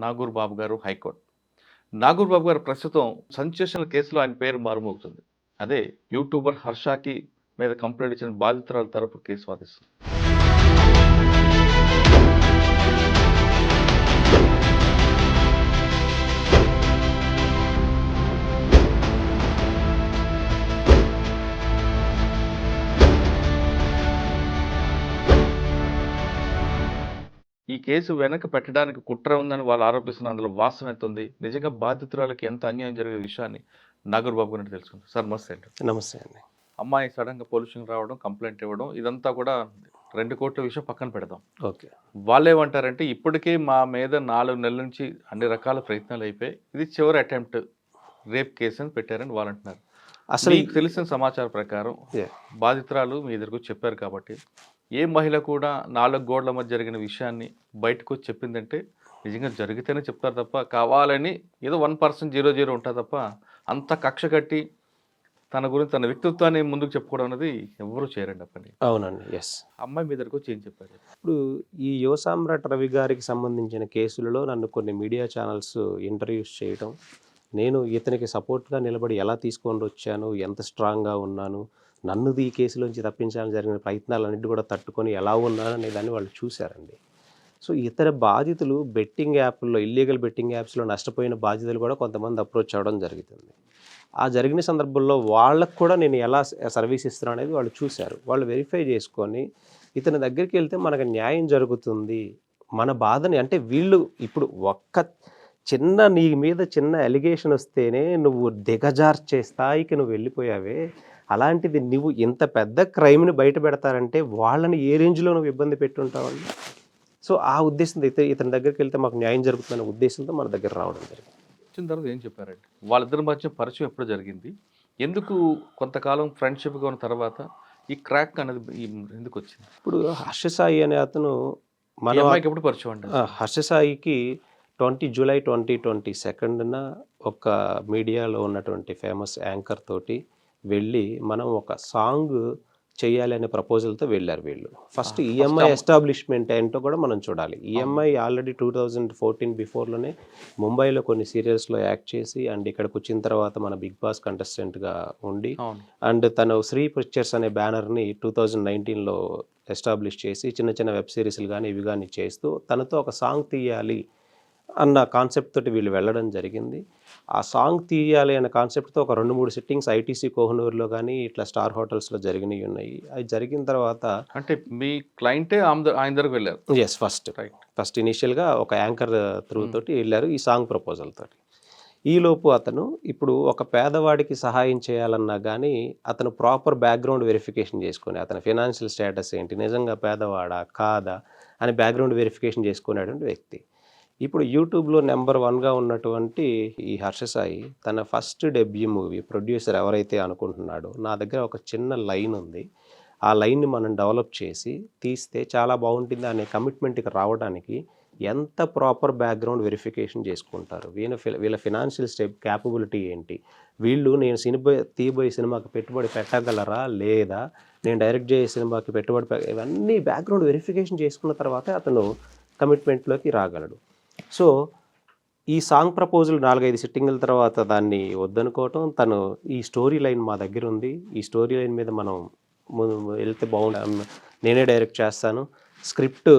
నాగూర్ బాబు గారు హైకోర్టు. నాగూర్ బాబు గారు ప్రస్తుతం సెన్సేషనల్ కేసులో ఆయన పేరు మారుమోగుతుంది. అదే యూట్యూబర్ హర్షకి మీద కంప్లైంట్ ఇచ్చిన బాధితురాల తరపు కేసు వాదిస్తుంది. ఈ కేసు వెనక పెట్టడానికి కుట్ర ఉందని వాళ్ళు ఆరోపిస్తున్న అందులో వాస్తవం ఎంత ఉంది, నిజంగా బాధితురాలకి ఎంత అన్యాయం జరిగే విషయాన్ని నాగూర్ బాబు గారిని తెలుసుకుంటాం. సార్ నమస్తే అండి. నమస్తే అండి. అమ్మాయి సడన్గా పోలీసులకు రావడం, కంప్లైంట్ ఇవ్వడం, ఇదంతా కూడా 2 కోట్ల విషయం పక్కన పెడదాం. ఓకే, వాళ్ళు ఏమంటారంటే ఇప్పటికే మా మీద 4 నెలల నుంచి అన్ని రకాల ప్రయత్నాలు అయిపోయి ఇది చివరి అటెంప్ట్ రేప్ కేసు అని పెట్టారని వాళ్ళు అంటున్నారు. అసలు మీకు తెలిసిన సమాచారం ప్రకారం బాధితురాలు మీ ఎదురుకు చెప్పారు కాబట్టి ఏ మహిళ కూడా 4 గోడల మధ్య జరిగిన విషయాన్ని బయటకు వచ్చి చెప్పిందంటే నిజంగా జరిగితేనే చెప్తారు తప్ప కావాలని ఏదో 1% 0 ఉంటుంది తప్ప అంత కక్ష కట్టి తన గురించి తన వ్యక్తిత్వాన్ని ముందుకు చెప్పుకోవడం అనేది ఎవరు చేయరండి అప్పని. అవునండి. ఎస్. అమ్మాయి మీ దగ్గరకు వచ్చి ఏం చెప్పారు? ఇప్పుడు ఈ యువ సామ్రాట్ రవి గారికి సంబంధించిన కేసులలో నన్ను కొన్ని మీడియా ఛానల్స్ ఇంటర్వ్యూస్ చేయడం, నేను ఇతనికి సపోర్ట్గా నిలబడి ఎలా తీసుకొని వచ్చాను, ఎంత స్ట్రాంగ్గా ఉన్నాను, నన్ను ఈ కేసులోంచి తప్పించాలని జరిగిన ప్రయత్నాలన్నింటి కూడా తట్టుకొని ఎలా ఉన్నాను అనే దాన్ని వాళ్ళు చూశారండి. సో ఇతర బాధితులు బెట్టింగ్ యాప్ల్లో, ఇల్లీగల్ బెట్టింగ్ యాప్స్లో నష్టపోయిన బాధితులు కూడా కొంతమంది అప్రోచ్ అవ్వడం జరుగుతుంది. ఆ జరిగిన సందర్భంలో వాళ్ళకు కూడా నేను ఎలా సర్వీస్ ఇస్తున్నాను అనేది వాళ్ళు చూశారు. వాళ్ళు వెరిఫై చేసుకొని ఇతని దగ్గరికి వెళ్తే మనకు న్యాయం జరుగుతుంది, మన బాధని, అంటే వీళ్ళు ఇప్పుడు ఒక్క చిన్న నీ మీద చిన్న ఎలిగేషన్ వస్తేనే నువ్వు దిగజార్చే స్థాయికి నువ్వు వెళ్ళిపోయావే, అలాంటిది నువ్వు ఇంత పెద్ద క్రైమ్ని బయట పెడతారంటే వాళ్ళని ఏ రేంజ్లో నువ్వు ఇబ్బంది పెట్టుంటావండి. సో ఆ ఉద్దేశంతో ఇతని దగ్గరికి వెళ్తే మాకు న్యాయం జరుగుతుందనే ఉద్దేశంతో మన దగ్గర రావడం జరిగింది. వచ్చిన తర్వాత ఏం చెప్పారండి? వాళ్ళిద్దరి మధ్య పరిచయం ఎప్పుడు జరిగింది, ఎందుకు కొంతకాలం ఫ్రెండ్షిప్గా ఉన్న తర్వాత ఈ క్రాక్ అనేది ఎందుకు వచ్చింది? ఇప్పుడు హర్షసాయి అనే అతను మన అమ్మాయికి ఎప్పుడు పరిచయం అండి? హర్షసాయికి 20 జూలై 2022న ఒక మీడియాలో ఉన్నటువంటి ఫేమస్ యాంకర్ తోటి వెళ్ళి మనం ఒక సాంగ్ చేయాలి అనే ప్రపోజల్తో వెళ్ళారు వీళ్ళు. ఫస్ట్ ఈఎంఐ ఎస్టాబ్లిష్మెంట్ ఏంటో కూడా మనం చూడాలి. ఈఎంఐ ఆల్రెడీ 2014 బిఫోర్లోనే ముంబైలో కొన్ని సీరియల్స్లో యాక్ట్ చేసి అండ్ ఇక్కడికి వచ్చిన తర్వాత మన బిగ్ బాస్ కంటెస్టెంట్గా ఉండి అండ్ తను శ్రీ పిక్చర్స్ అనే బ్యానర్ని 2019లో ఎస్టాబ్లిష్ చేసి చిన్న చిన్న వెబ్ సిరీస్లు కానీ ఇవి కానీ చేస్తూ తనతో ఒక సాంగ్ తీయాలి అన్న కాన్సెప్ట్ తోటి వీళ్ళు వెళ్ళడం జరిగింది. ఆ సాంగ్ తీయాలి అనే కాన్సెప్ట్తో ఒక 2-3 సిట్టింగ్స్ ఐటీసీ కోహనూరులో కానీ ఇట్లా స్టార్ హోటల్స్లో జరిగినవి ఉన్నాయి. అవి జరిగిన తర్వాత అంటే మీ క్లయింటే ఆయన దగ్గరకు వెళ్ళారు? ఎస్, ఫస్ట్ ఇనిషియల్గా ఒక యాంకర్ త్రూ తోటి వెళ్ళారు ఈ సాంగ్ ప్రపోజల్ తోటి. ఈలోపు అతను ఇప్పుడు ఒక పేదవాడికి సహాయం చేయాలన్నా కానీ అతను ప్రాపర్ బ్యాక్గ్రౌండ్ వెరిఫికేషన్ చేసుకొని అతని ఫైనాన్షియల్ స్టేటస్ ఏంటి, నిజంగా పేదవాడా కాదా అని బ్యాక్గ్రౌండ్ వెరిఫికేషన్ చేసుకునేటువంటి వ్యక్తి. ఇప్పుడు యూట్యూబ్లో నెంబర్ 1గా ఉన్నటువంటి ఈ హర్షసాయి తన ఫస్ట్ డెబ్యూ మూవీ ప్రొడ్యూసర్ ఎవరైతే అనుకుంటున్నాడో నా దగ్గర ఒక చిన్న లైన్ ఉంది, ఆ లైన్ని మనం డెవలప్ చేసి తీస్తే చాలా బాగుంటుంది అనే కమిట్మెంట్కి రావడానికి ఎంత ప్రాపర్ బ్యాక్గ్రౌండ్ వెరిఫికేషన్ చేసుకుంటారు, వీళ్ళ ఫినాన్షియల్ క్యాపబిలిటీ ఏంటి, వీళ్ళు నేను తీయబోయే సినిమాకి పెట్టుబడి పెట్టగలరా లేదా, నేను డైరెక్ట్ చేసే సినిమాకి పెట్టుబడి ఇవన్నీ బ్యాక్గ్రౌండ్ వెరిఫికేషన్ చేసుకున్న తర్వాతే అతను కమిట్మెంట్లోకి రాగలడు. సో ఈ సాంగ్ ప్రపోజల్ 4-5 సిట్టింగుల తర్వాత దాన్ని వద్దనుకోవటం, తను ఈ స్టోరీ లైన్ మా దగ్గర ఉంది, ఈ స్టోరీ లైన్ మీద మనం వెళ్తే బాగుంటుంది, నేనే డైరెక్ట్ చేస్తాను, స్క్రిప్ట్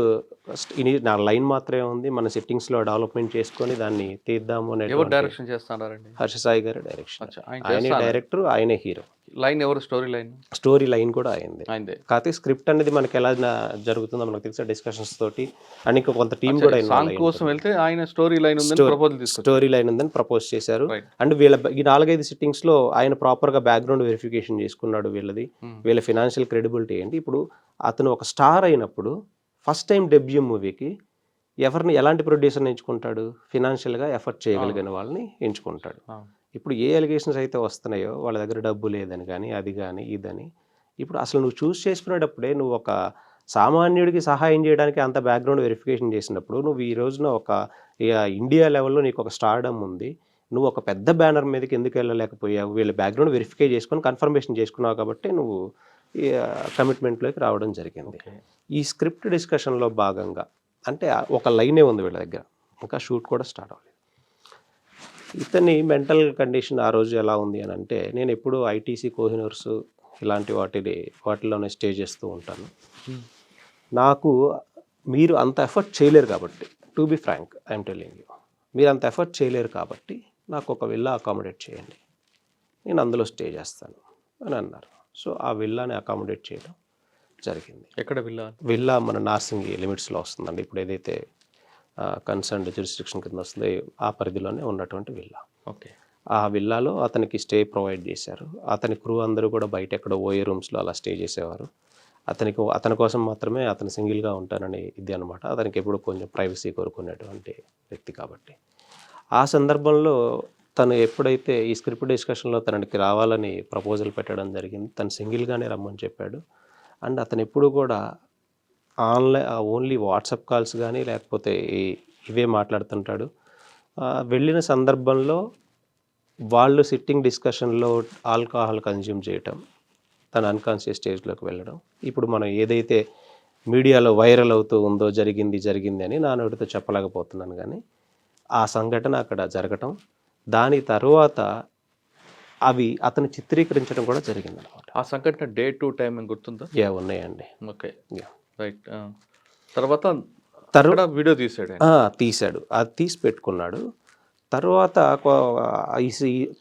నా లైన్ మాత్రమే ఉంది, మన సెట్టింగ్స్లో డెవలప్మెంట్ చేసుకొని దాన్ని తీద్దాము అనే. డైరెక్షన్ చేస్తున్నారండి? హర్షసాయి గారు డైరెక్షన్, ఆయనే డైరెక్టర్, ఆయనే హీరో. లైన్ ఎవరు? స్టోరీ లైన్ కూడా అయింది. కాకపోతే స్క్రిప్ట్ అనేది మనకి ఎలా జరుగుతుందో మనకు తెలిసే డిస్కషన్స్ తోటి అండ్ ఇంకా కొంత టీం కూడా స్టోరీ లైన్ ఉందని ప్రపోజ్ చేశారు. అండ్ వీళ్ళ ఈ 4-5 సిట్టింగ్స్లో ఆయన ప్రాపర్గా బ్యాక్గ్రౌండ్ వెరిఫికేషన్ చేసుకున్నాడు వీళ్ళ ఫినాన్షియల్ క్రెడిబిలిటీ ఏంటి. ఇప్పుడు అతను ఒక స్టార్ అయినప్పుడు ఫస్ట్ టైం డెబ్యూ మూవీకి ఎలాంటి ప్రొడ్యూసర్ని ఎంచుకుంటాడు, ఫినాన్షియల్గా ఎఫర్ట్ చేయగలిగిన వాళ్ళని ఎంచుకుంటాడు. ఇప్పుడు ఏ అలిగేషన్స్ అయితే వస్తున్నాయో వాళ్ళ దగ్గర డబ్బు లేదని కానీ అది కానీ ఇదని, ఇప్పుడు అసలు నువ్వు చూస్ చేసుకునేటప్పుడే నువ్వు ఒక సామాన్యుడికి సహాయం చేయడానికి అంత బ్యాక్గ్రౌండ్ వెరిఫికేషన్ చేసినప్పుడు నువ్వు ఈ రోజున ఒక ఇండియా లెవెల్లో నీకు ఒక స్టార్డమ్ ఉంది, నువ్వు ఒక పెద్ద బ్యానర్ మీదకి ఎందుకు వెళ్ళలేకపోయావు, వీళ్ళ బ్యాక్గ్రౌండ్ వెరిఫై చేసుకొని కన్ఫర్మేషన్ చేసుకున్నావు కాబట్టి నువ్వు కమిట్మెంట్లోకి రావడం జరిగింది. ఓకే. ఈ స్క్రిప్ట్ డిస్కషన్లో భాగంగా అంటే ఒక లైనే ఉంది వీళ్ళ దగ్గర, ఇంకా షూట్ కూడా స్టార్ట్ అవ్వలేదు. ఇతని మెంటల్ కండిషన్ ఆ రోజు ఎలా ఉంది అని అంటే, నేను ఎప్పుడు ఐటీసీ కోహినూర్స్ ఇలాంటి వాటిలోనే స్టే చేస్తూ ఉంటాను. నాకు మీరు అంత ఎఫర్ట్ చేయలేరు కాబట్టి, to be frank I'm telling you, మీరు అంత ఎఫర్ట్ చేయలేరు కాబట్టి నాకు ఒక విల్లా అకామిడేట్ చేయండి, నేను అందులో స్టే చేస్తాను అని అన్నారు. సో ఆ విల్లాని అకామిడేట్ చేయడం జరిగింది. ఎక్కడ విల్లా మన నార్సింగి లిమిట్స్లో వస్తుందండి. ఇప్పుడు ఏదైతే కన్సర్న్డ్ జ్యూరిస్డిక్షన్ కింద వస్తుంది ఆ పరిధిలోనే ఉన్నటువంటి విల్లా. ఓకే. ఆ విల్లాలో అతనికి స్టే ప్రొవైడ్ చేశారు. అతని క్రూ అందరూ కూడా బయట ఎక్కడో ఓఏ రూమ్స్లో అలా స్టే చేసేవారు. అతని కోసం మాత్రమే అతను సింగిల్గా ఉంటానని ఇది అనమాట. అతనికి ఎప్పుడు కొంచెం ప్రైవసీ కోరుకునేటువంటి వ్యక్తి కాబట్టి. ఆ సందర్భంలో తను ఎప్పుడైతే ఈ స్క్రిప్ట్ డిస్కషన్లో తనకి రావాలని ప్రపోజల్ పెట్టడం జరిగింది, తను సింగిల్గానే రమ్మని చెప్పాడు. అండ్ అతను ఎప్పుడు కూడా ఓన్లీ వాట్సాప్ కాల్స్ కానీ లేకపోతే ఇవే మాట్లాడుతుంటాడు. వెళ్ళిన సందర్భంలో వాళ్ళు సిట్టింగ్ డిస్కషన్లో ఆల్కహాల్ కన్జ్యూమ్ చేయటం, తను అన్కాన్షియస్ స్టేజ్లోకి వెళ్ళడం, ఇప్పుడు మనం ఏదైతే మీడియాలో వైరల్ అవుతూ ఉందో జరిగింది అని నా నోటితో చెప్పలేకపోతున్నాను, కానీ ఆ సంఘటన అక్కడ జరగటం, దాని తర్వాత అవి అతను చిత్రీకరించడం కూడా జరిగింది అనమాట. ఆ సంఘటన డే టు టైం గుర్తుందా? ఉన్నాయండి. ఓకే. యా. రైట్. తర్వాత వీడియో తీశాడు, అది తీసి పెట్టుకున్నాడు. తర్వాత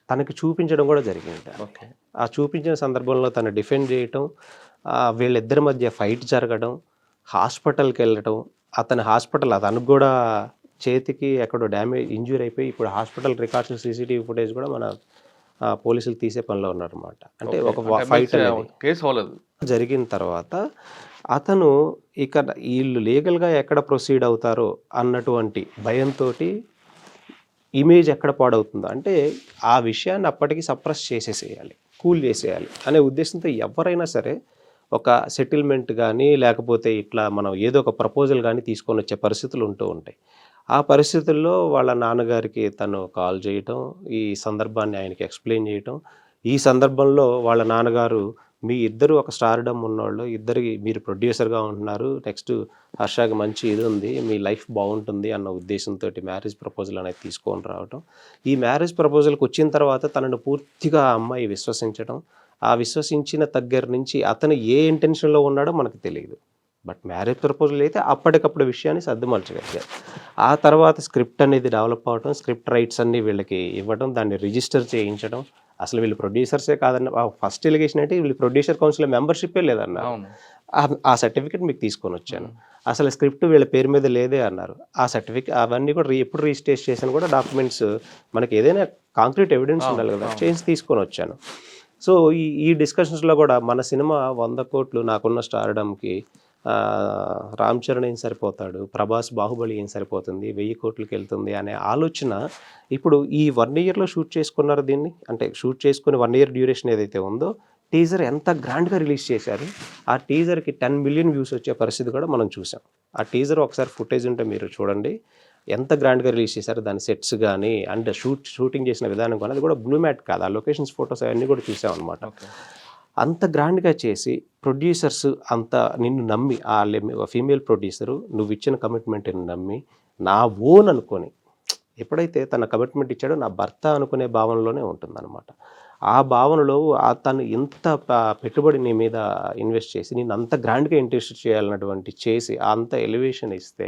తనకి చూపించడం కూడా జరిగింది. ఓకే. ఆ చూపించిన సందర్భంలో తను డిఫెండ్ చేయటం, వీళ్ళిద్దరి మధ్య ఫైట్ జరగడం, హాస్పిటల్కి వెళ్ళటం, అతనికి కూడా చేతికి ఎక్కడో ఇంజ్యూరీ అయిపోయి ఇప్పుడు హాస్పిటల్ రికార్డ్స్ సీసీటీవీ ఫుటేజ్ కూడా మన పోలీసులు తీసే పనిలో ఉన్నారన్నమాట. అంటే ఒక ఫైట్ జరిగిన తర్వాత అతను ఇక వీళ్ళు లీగల్గా ఎక్కడ ప్రొసీడ్ అవుతారో అన్నటువంటి భయంతో ఇమేజ్ ఎక్కడ పాడవుతుందో, అంటే ఆ విషయాన్ని అప్పటికి సప్రెస్ చేసేసేయాలి, కూల్ చేసేయాలి అనే ఉద్దేశంతో ఎవరైనా సరే ఒక సెటిల్మెంట్ కానీ లేకపోతే ఇట్లా మనం ఏదో ఒక ప్రపోజల్ కానీ తీసుకొని వచ్చే పరిస్థితులు ఉంటూ ఉంటాయి. ఆ పరిస్థితుల్లో వాళ్ళ నాన్నగారికి తను కాల్ చేయటం, ఈ సందర్భాన్ని ఆయనకి ఎక్స్ప్లెయిన్ చేయటం, ఈ సందర్భంలో వాళ్ళ నాన్నగారు మీ ఇద్దరు ఒక స్టార్డమ్ ఉన్నవాళ్ళు, ఇద్దరికి మీరు ప్రొడ్యూసర్గా ఉంటున్నారు, నెక్స్ట్ హర్షకి మంచి ఇది ఉంది, మీ లైఫ్ బాగుంటుంది అన్న ఉద్దేశంతో మ్యారేజ్ ప్రపోజల్ అనేది తీసుకొని రావటం. ఈ మ్యారేజ్ ప్రపోజల్కి వచ్చిన తర్వాత తనను పూర్తిగా ఆ అమ్మాయి విశ్వసించడం, ఆ విశ్వసించిన దగ్గర నుంచి అతను ఏ ఇంటెన్షన్లో ఉన్నాడో మనకు తెలియదు. బట్ మ్యారేజ్ ప్రపోజల్ అయితే అప్పటికప్పుడు విషయాన్ని సర్దుమలచగలిగారు. ఆ తర్వాత స్క్రిప్ట్ అనేది డెవలప్ అవ్వడం, స్క్రిప్ట్ రైట్స్ అన్నీ వీళ్ళకి ఇవ్వడం, దాన్ని రిజిస్టర్ చేయించడం. అసలు వీళ్ళు ప్రొడ్యూసర్సే కాదన్న ఫస్ట్ ఎలిగేషన్ అంటే వీళ్ళు ప్రొడ్యూసర్ కౌన్సిల్ మెంబర్షిప్పే లేదన్న. ఆ సర్టిఫికేట్ మీకు తీసుకొని వచ్చాను, అసలు స్క్రిప్ట్ వీళ్ళ పేరు మీద లేదే అన్నారు. ఆ సర్టిఫికేట్ అవన్నీ కూడా ఎప్పుడు రిజిస్టర్ చేసిన కూడా డాక్యుమెంట్స్ మనకి ఏదైనా కాంక్రీట్ ఎవిడెన్స్ ఉండాలి కదా, చేసి తీసుకొని వచ్చాను. సో ఈ డిస్కషన్స్లో కూడా మన సినిమా 100 కోట్లు నాకున్న స్టార్డమ్కి రామ్ చరణ్ ఏం సరిపోతాడు, ప్రభాస్ బాహుబలి ఏం సరిపోతుంది, 1000 కోట్లకి వెళ్తుంది అనే ఆలోచన ఇప్పుడు ఈ 1 ఇయర్లో షూట్ చేసుకున్నారు దీన్ని. అంటే షూట్ చేసుకుని 1 ఇయర్ డ్యూరేషన్ ఏదైతే ఉందో టీజర్ ఎంత గ్రాండ్గా రిలీజ్ చేశారు. ఆ టీజర్కి 10 మిలియన్ వ్యూస్ వచ్చే పరిస్థితి కూడా మనం చూసాం. ఆ టీజర్ ఒకసారి ఫుటేజ్ ఉంటే మీరు చూడండి, ఎంత గ్రాండ్గా రిలీజ్ చేశారు. దాని సెట్స్ కానీ అండ్ షూటింగ్ చేసిన విధానం కానీ, అది కూడా బ్లూ మ్యాట్ కాదు, ఆ లొకేషన్స్ ఫొటోస్ అవన్నీ కూడా చూసాం అనమాట. అంత గ్రాండ్గా చేసి ప్రొడ్యూసర్స్ అంత నిన్ను నమ్మి, ఆ ఫీమేల్ ప్రొడ్యూసరు నువ్వు ఇచ్చిన కమిట్మెంట్ని నమ్మి నా ఓన్ అనుకొని, ఎప్పుడైతే తన కమిట్మెంట్ ఇచ్చాడో నా భర్త అనుకునే భావనలోనే ఉంటుందన్నమాట. ఆ భావనలో తను ఎంత పెట్టుబడి నీ మీద ఇన్వెస్ట్ చేసి నేను అంత గ్రాండ్గా ఇంట్రెస్ట్ చేయాలన్నటువంటి చేసి అంత ఎలివేషన్ ఇస్తే,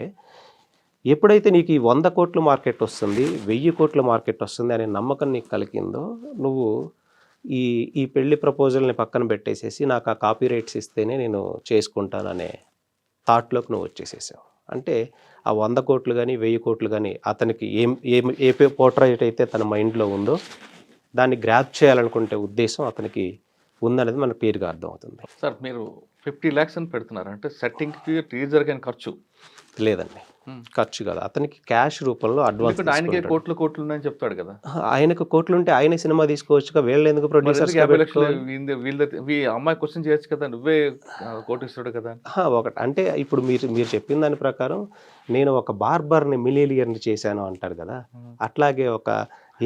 ఎప్పుడైతే నీకు ఈ 100 కోట్ల మార్కెట్ వస్తుంది, 1000 కోట్ల మార్కెట్ వస్తుంది అనే నమ్మకం నీకు కలిగిందో, నువ్వు ఈ పెళ్లి ప్రపోజల్ని పక్కన పెట్టేసేసి నాకు ఆ కాపీ రైట్స్ ఇస్తేనే నేను చేసుకుంటాననే థాట్లోకి నువ్వు వచ్చేసేసావు. అంటే ఆ 100 కోట్లు కానీ 1000 కోట్లు కానీ అతనికి ఏ పోర్ట్రైట్ అయితే తన మైండ్లో ఉందో దాన్ని గ్రాప్ చేయాలనుకుంటే ఉద్దేశం అతనికి ఉందనేది మనకు క్లియర్గా అర్థమవుతుంది. సార్ మీరు 50 lakhs అని పెడుతున్నారు అంటే సెట్టింగ్కి టీజర్ కానీ ఖర్చు లేదండి, ఖర్చు కాదు, అతనికి క్యాష్ రూపంలో అడ్వాన్స్. ఆయనకే కోట్లు ఉన్నాయని చెప్తాడు కదా. ఆయనకు కోట్లు ఉంటే ఆయనే సినిమా తీసుకోవచ్చుగా, వీళ్ళు ఎందుకు ప్రొడ్యూసర్స్? 50 లక్షలు అమ్మాయి క్వశ్చన్ చేయొచ్చు కదా, నువ్వే కోటిస్తాడు కదా. ఒకటి అంటే ఇప్పుడు మీరు చెప్పిన దాని ప్రకారం నేను ఒక బార్బర్ని మిలీనియర్ని చేశాను అంటారు కదా, అట్లాగే ఒక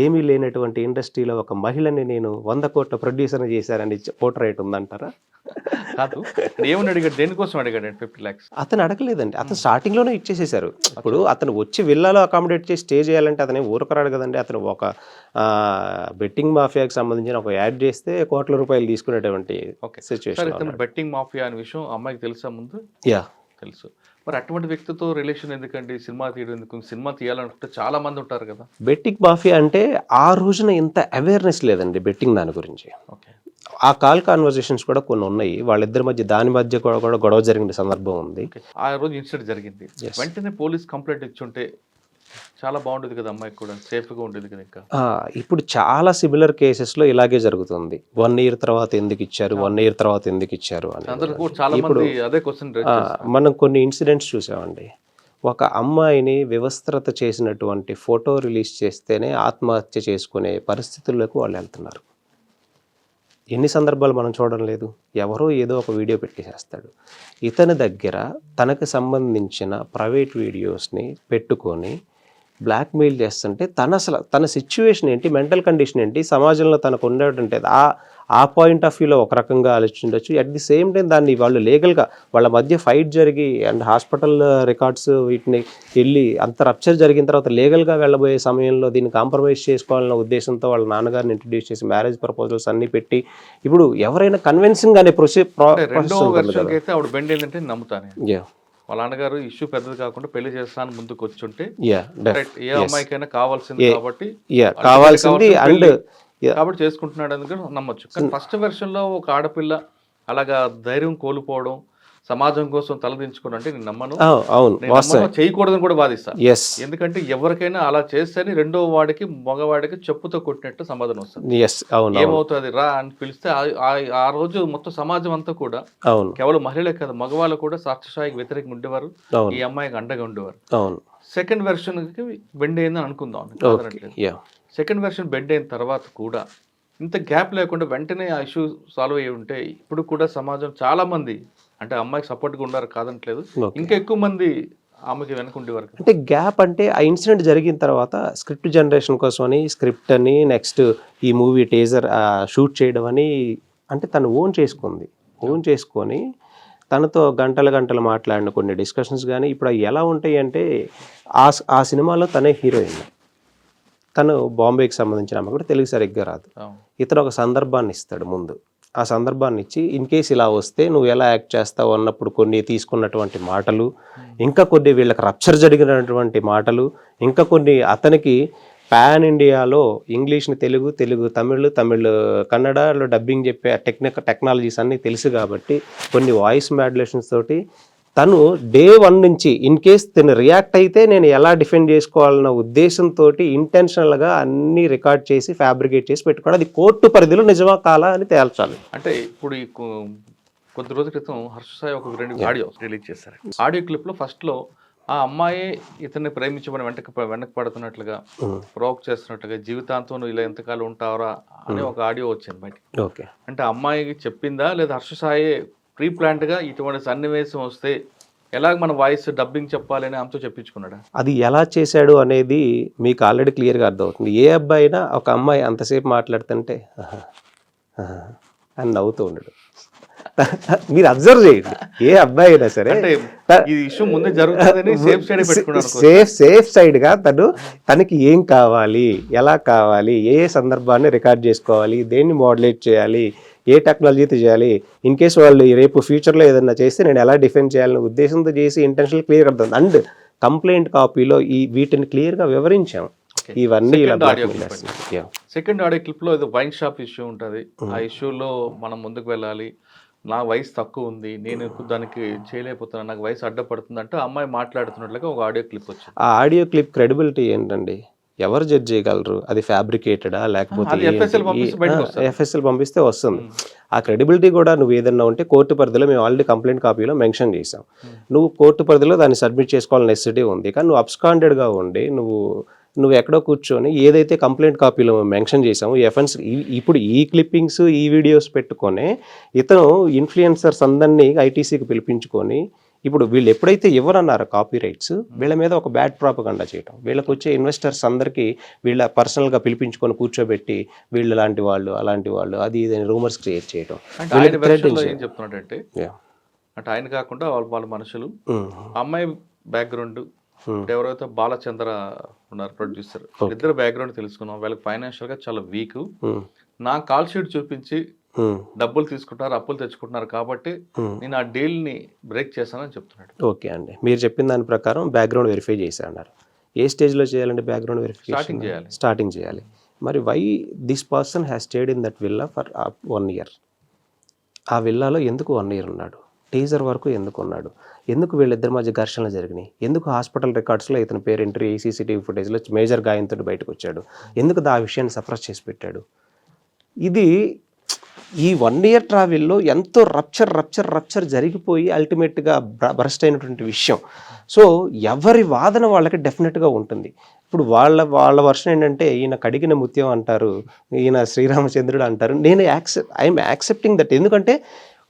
ఏమీ లేనటువంటి ఇండస్ట్రీలో ఒక మహిళని నేను 100 కోట్ల ప్రొడ్యూసర్ని చేశారని పోర్ట్రైట్ ఉందంటారా? కాదు, ఏమని అడిగాడు, దేనికోసం అడిగాడు 50 lakhs? అతను అడగలేదండి, అతను స్టార్టింగ్లోనే ఇచ్చేసేసారు. ఇప్పుడు అతను వచ్చి విల్లాలో అకామిడేట్ చేసి స్టే చేయాలంటే అతను ఊరకరాడు కదండి. అతను ఒక బెట్టింగ్ మాఫియాకి సంబంధించిన ఒక యాడ్ చేస్తే కోట్ల రూపాయలు తీసుకునేటువంటి సిచ్యువేషన్. ఇతను బెట్టింగ్ మాఫియా అనే విషయం అమ్మాయికి తెలుసా ముందు? యా తెలుసు. మరి అటువంటి వ్యక్తితో రిలేషన్ ఎందుకండి? సినిమా తీయడం ఎందుకు? సినిమా తీయాలనుకుంటే చాలా మంది ఉంటారు కదా. బెట్టింగ్ మాఫియా అంటే ఆ రోజున ఇంత అవేర్నెస్ లేదండి బెట్టింగ్ దాని గురించి. ఓకే. ఆ కాల్ కాన్వర్జేషన్స్ కూడా కొన్ని ఉన్నాయి వాళ్ళిద్దరి మధ్య, దాని మధ్య కూడా గొడవ జరిగిన సందర్భం ఉంది. ఆ రోజు ఇన్సిడెంట్ జరిగింది, వెంటనే పోలీస్ కంప్లైంట్ ఇచ్చుంటే చాలా బాగుండేది కదా, అమ్మాయికి కూడా సేఫ్గా ఉండేది కదా. ఇంకా ఇప్పుడు చాలా సిమిలర్ కేసెస్లో ఇలాగే జరుగుతుంది. 1 year తర్వాత ఎందుకు ఇచ్చారు, 1 year తర్వాత ఎందుకు ఇచ్చారు అని. ఇప్పుడు అదే క్వశ్చన్ మనం కొన్ని ఇన్సిడెంట్స్ చూసామండి. ఒక అమ్మాయిని వ్యవస్థ్రత చేసినటువంటి ఫోటో రిలీజ్ చేస్తేనే ఆత్మహత్య చేసుకునే పరిస్థితుల్లోకి వాళ్ళు వెళ్తున్నారు. ఎన్ని సందర్భాలు మనం చూడడం లేదు. ఎవరో ఏదో ఒక వీడియో పెట్టేసేస్తాడు. ఇతని దగ్గర తనకు సంబంధించిన ప్రైవేట్ వీడియోస్ని పెట్టుకొని బ్లాక్మెయిల్ చేస్తుంటే తన సిచ్యువేషన్ ఏంటి, మెంటల్ కండిషన్ ఏంటి, సమాజంలో తనకు ఉండేటంటే ఆ పాయింట్ ఆఫ్ వ్యూలో ఒక రకంగా ఆలోచించవచ్చు. అట్ ది సేమ్ టైం దాన్ని వాళ్ళు లీగల్గా వాళ్ళ మధ్య ఫైట్ జరిగి అండ్ హాస్పిటల్ రికార్డ్స్ వీటిని వెళ్ళి అంత రప్చర్ జరిగిన తర్వాత లీగల్గా వెళ్ళబోయే సమయంలో దీన్ని కాంప్రమైజ్ చేసుకోవాలన్న ఉద్దేశంతో వాళ్ళ నాన్నగారిని ఇంట్రడ్యూస్ చేసి మ్యారేజ్ ప్రపోజల్స్ అన్నీ పెట్టి ఇప్పుడు ఎవరైనా కన్విన్సింగ్ అనే అయితే ఆవిడ బెండ్ ఏంటంటే నమ్ముతాను. వాళ్ళ నాన్నగారు ఇష్యూ పెద్దది కాకుండా పెళ్లి చేస్తాను ముందుకు వచ్చుంటే ఏ అమ్మాయికైనా కావాల్సింది కాబట్టి కాబట్టి చేసుకుంటున్నాడు అని నమ్మొచ్చు. కానీ ఫస్ట్ వెర్షన్ లో ఒక ఆడపిల్ల అలాగా ధైర్యం కోల్పోవడం, సమాజం కోసం తలదించుకోవడం అంటే నేను నమ్మను. చేయకూడదని కూడా బాధిస్తా. ఎందుకంటే ఎవరికైనా అలా చేస్తేనే రెండో వాడికి మగవాడికి చెప్పుతో కొట్టినట్టు సమాధానం వస్తుంది. ఏమవుతుంది రా అని పిలిస్తే ఆ రోజు మొత్తం సమాజం అంతా కూడా కేవలం మహిళలే కాదు మగవాళ్ళు కూడా సాక్షిసాయికి వ్యతిరేకంగా ఉండేవారు, ఈ అమ్మాయికి అండగా ఉండేవారు. సెకండ్ వెర్షన్ కి బెండ్ అయిందని అనుకుందాం. సెకండ్ వెర్షన్ బెండ్ అయిన తర్వాత కూడా ఇంత గ్యాప్ లేకుండా వెంటనే ఆ ఇష్యూ సాల్వ్ అయ్యి ఉంటే ఇప్పుడు కూడా సమాజం చాలా మంది అంటే అమ్మాయికి సపోర్ట్గా ఉన్నారు కాదనట్లేదు, ఇంకా ఎక్కువ మంది ఆమెకి వెనకుండేవారు. అంటే గ్యాప్ అంటే ఆ ఇన్సిడెంట్ జరిగిన తర్వాత స్క్రిప్ట్ జనరేషన్ కోసం అని స్క్రిప్ట్ అని నెక్స్ట్ ఈ మూవీ టేజర్ షూట్ చేయడం అని అంటే తను ఓన్ చేసుకొని తనతో గంటలు మాట్లాడిన కొన్ని డిస్కషన్స్ కానీ ఇప్పుడు ఎలా ఉంటాయి అంటే ఆ సినిమాలో తనే హీరోయిన్, తను బాంబేకి సంబంధించిన ఆమె కూడా తెలుగు సరిగ్గా రాదు. ఇతను ఒక సందర్భాన్ని ఇస్తాడు ముందు. ఆ సందర్భాన్ని ఇచ్చి ఇన్ కేస్ ఇలా వస్తే నువ్వు ఎలా యాక్ట్ చేస్తావు అన్నప్పుడు కొన్ని తీసుకున్నటువంటి మాటలు, ఇంకా కొన్ని వీళ్ళకి రప్చర్ జరిగినటువంటి మాటలు, ఇంకా కొన్ని అతనికి పాన్ ఇండియాలో ఇంగ్లీష్ని తెలుగు తమిళ్ కన్నడలో డబ్బింగ్ చెప్పే టెక్నాలజీస్ అన్నీ తెలుసు కాబట్టి కొన్ని వాయిస్ మాడ్యులేషన్స్ తోటి తను డే 1 నుంచి ఇన్ కేస్ తను రియాక్ట్ అయితే నేను ఎలా డిఫెండ్ చేసుకోవాలన్న ఉద్దేశంతో ఇంటెన్షనల్గా అన్ని రికార్డ్ చేసి ఫ్యాబ్రికేట్ చేసి పెట్టుకోవడం. అది కోర్టు పరిధిలో నిజమా కాలా అని తేల్చాలి. అంటే ఇప్పుడు ఈ కొద్ది రోజుల క్రితం హర్ష సాయి ఒక 2 ఆడియో రిలీజ్ చేశారు. ఆడియో క్లిప్లో ఫస్ట్లో ఆ అమ్మాయి ఇతన్ని ప్రేమించమని వెనక్కి పడుతున్నట్లుగా ప్రోక్ చేస్తున్నట్లుగా జీవితాంతం నువ్వు ఇలా ఎంతకాలం ఉంటావరా అని ఒక ఆడియో వచ్చింది బయటికి. ఓకే, అంటే అమ్మాయికి చెప్పిందా లేదా హర్ష సాయి ప్రీ ప్లాన్డ్గా ఇటువంటి సన్నివేశం వస్తే ఎలాగ మన వాయిస్ డబ్బింగ్ చెప్పాలని ఆమెతో చెప్పించుకున్నాడా? అది ఎలా చేశాడు అనేది మీకు ఆల్రెడీ క్లియర్గా అర్థమవుతుంది. ఏ అబ్బాయి అయినా ఒక అమ్మాయి అంతసేపు మాట్లాడుతుంటే అని నవ్వుతూ ఉండడు. మీరు అబ్జర్వ్ చేయండి, ఏ అబ్బాయి అయినా సరే సేఫ్ సైడ్ గా తనకి ఏం కావాలి, ఎలా కావాలి, ఏ సందర్భాన్ని రికార్డ్ చేసుకోవాలి, దేన్ని మోడలేట్ చేయాలి, ఏ టెక్నాలజీతో చేయాలి, ఇన్ కేసు వాళ్ళు రేపు ఫ్యూచర్లో ఏదైనా చేస్తే నేను ఎలా డిఫెండ్ చేయాలనే ఉద్దేశంతో చేసి ఇంటెన్షనల్ క్లియర్ అవుతుంది. అండ్ కంప్లైంట్ కాపీలో వీటిని క్లియర్గా వివరించాం. ఇవన్నీ సెకండ్ ఆడియో క్లిప్ లో వైన్ షాప్ ఇష్యూ ఉంటుంది. ఆ ఇష్యూలో మనం ముందుకు వెళ్ళాలి, నా వయసు తక్కువ ఉంది, నేను దానికి చేయలేకపోతున్నాను, నాకు వయసు అడ్డపడుతుంది అంటే అమ్మాయి మాట్లాడుతున్నట్లుగా ఒక ఆడియో క్లిప్ వచ్చింది. ఆ ఆడియో క్లిప్ క్రెడిబిలిటీ ఏంటండి? ఎవరు జడ్జ్ చేయగలరు? అది ఫ్యాబ్రికేటెడా లేకపోతే ఎఫ్ఎస్ఎల్ పంపిస్తే వస్తుంది. ఆ క్రెడిబిలిటీ కూడా నువ్వు ఏదన్నా ఉంటే కోర్టు పరిధిలో మేము ఆల్రెడీ కంప్లైంట్ కాపీలో మెన్షన్ చేసాం. నువ్వు కోర్టు పరిధిలో దాన్ని సబ్మిట్ చేసుకోవాలని నెసెసిటీ ఉంది. కానీ నువ్వు అబ్స్కాండెడ్గా ఉండి నువ్వు ఎక్కడో కూర్చొని ఏదైతే కంప్లైంట్ కాపీలో మెన్షన్ చేసామో ఎఫెన్స్ ఇప్పుడు ఈ క్లిప్పింగ్స్ ఈ వీడియోస్ పెట్టుకొని ఇతను ఇన్ఫ్లుయెన్సర్స్ అందరినీ ఐటీసీకి పిలిపించుకొని ఇప్పుడు వీళ్ళు ఎప్పుడైతే ఇవ్వరన్నారో కాపీ రైట్స్, వీళ్ళ మీద ఒక బ్యాడ్ ప్రాపగండా చేయటం, వీళ్ళకి వచ్చే ఇన్వెస్టర్స్ అందరికీ వీళ్ళ పర్సనల్గా పిలిపించుకొని కూర్చోబెట్టి వీళ్ళు లాంటి వాళ్ళు అలాంటి వాళ్ళు అది ఇది రూమర్స్ క్రియేట్ చేయటం. అంటే ఆయన versionలో ఏం చెప్తున్నాడంటే అంటే ఆయన కాకుండా వాళ్ళ మనుషులు అమ్మాయి బ్యాక్గ్రౌండ్ ఎవరైతే బాలచంద్ర ఉన్నారు ప్రొడ్యూసర్, ఇద్దరు బ్యాక్గ్రౌండ్ తెలుసుకున్నాం, వాళ్ళకి ఫైనాన్షియల్ గా చాలా వీక్, నా కాల్ షీట్ చూపించి డబ్బులు తీసుకుంటున్నారు, అప్పులు తెచ్చుకుంటున్నారు కాబట్టి నేను ఆ డీల్ ని బ్రేక్ చేశానని చెప్తున్నాడు. ఓకే అండి, మీరు చెప్పిన దాని ప్రకారం బ్యాక్గ్రౌండ్ వెరిఫై చేశా అన్నారు. ఏ స్టేజ్లో చేయాలంటే బ్యాక్గ్రౌండ్ వెరిఫికేషన్ స్టార్టింగ్ చేయాలి. మరి why this person has stayed in that villa for 1 year? ఆ విల్లాలో ఎందుకు 1 year ఉన్నాడు? టీజర్ వరకు ఎందుకు ఉన్నాడు? ఎందుకు వీళ్ళిద్దరి మధ్య ఘర్షణలు జరిగినాయి? ఎందుకు హాస్పిటల్ రికార్డ్స్లో ఇతని పేరు ఎంట్రీ సీసీటీవీ ఫుటేజ్లో మేజర్ గాయంతో బయటకు వచ్చాడు? ఎందుకు ఆ విషయాన్ని సప్రెస్ చేసి పెట్టాడు? ఇది ఈ 1 year ట్రావెల్లో ఎంతో రప్చర్ జరిగిపోయి అల్టిమేట్గా బరస్ట్ అయినటువంటి విషయం. సో ఎవరి వాదన వాళ్ళకి డెఫినెట్గా ఉంటుంది. ఇప్పుడు వాళ్ళ వర్షన్ ఏంటంటే ఈయన కడిగిన ముత్యం అంటారు, ఈయన శ్రీరామచంద్రుడు అంటారు. నేను ఐఎమ్ యాక్సెప్టింగ్ దట్. ఎందుకంటే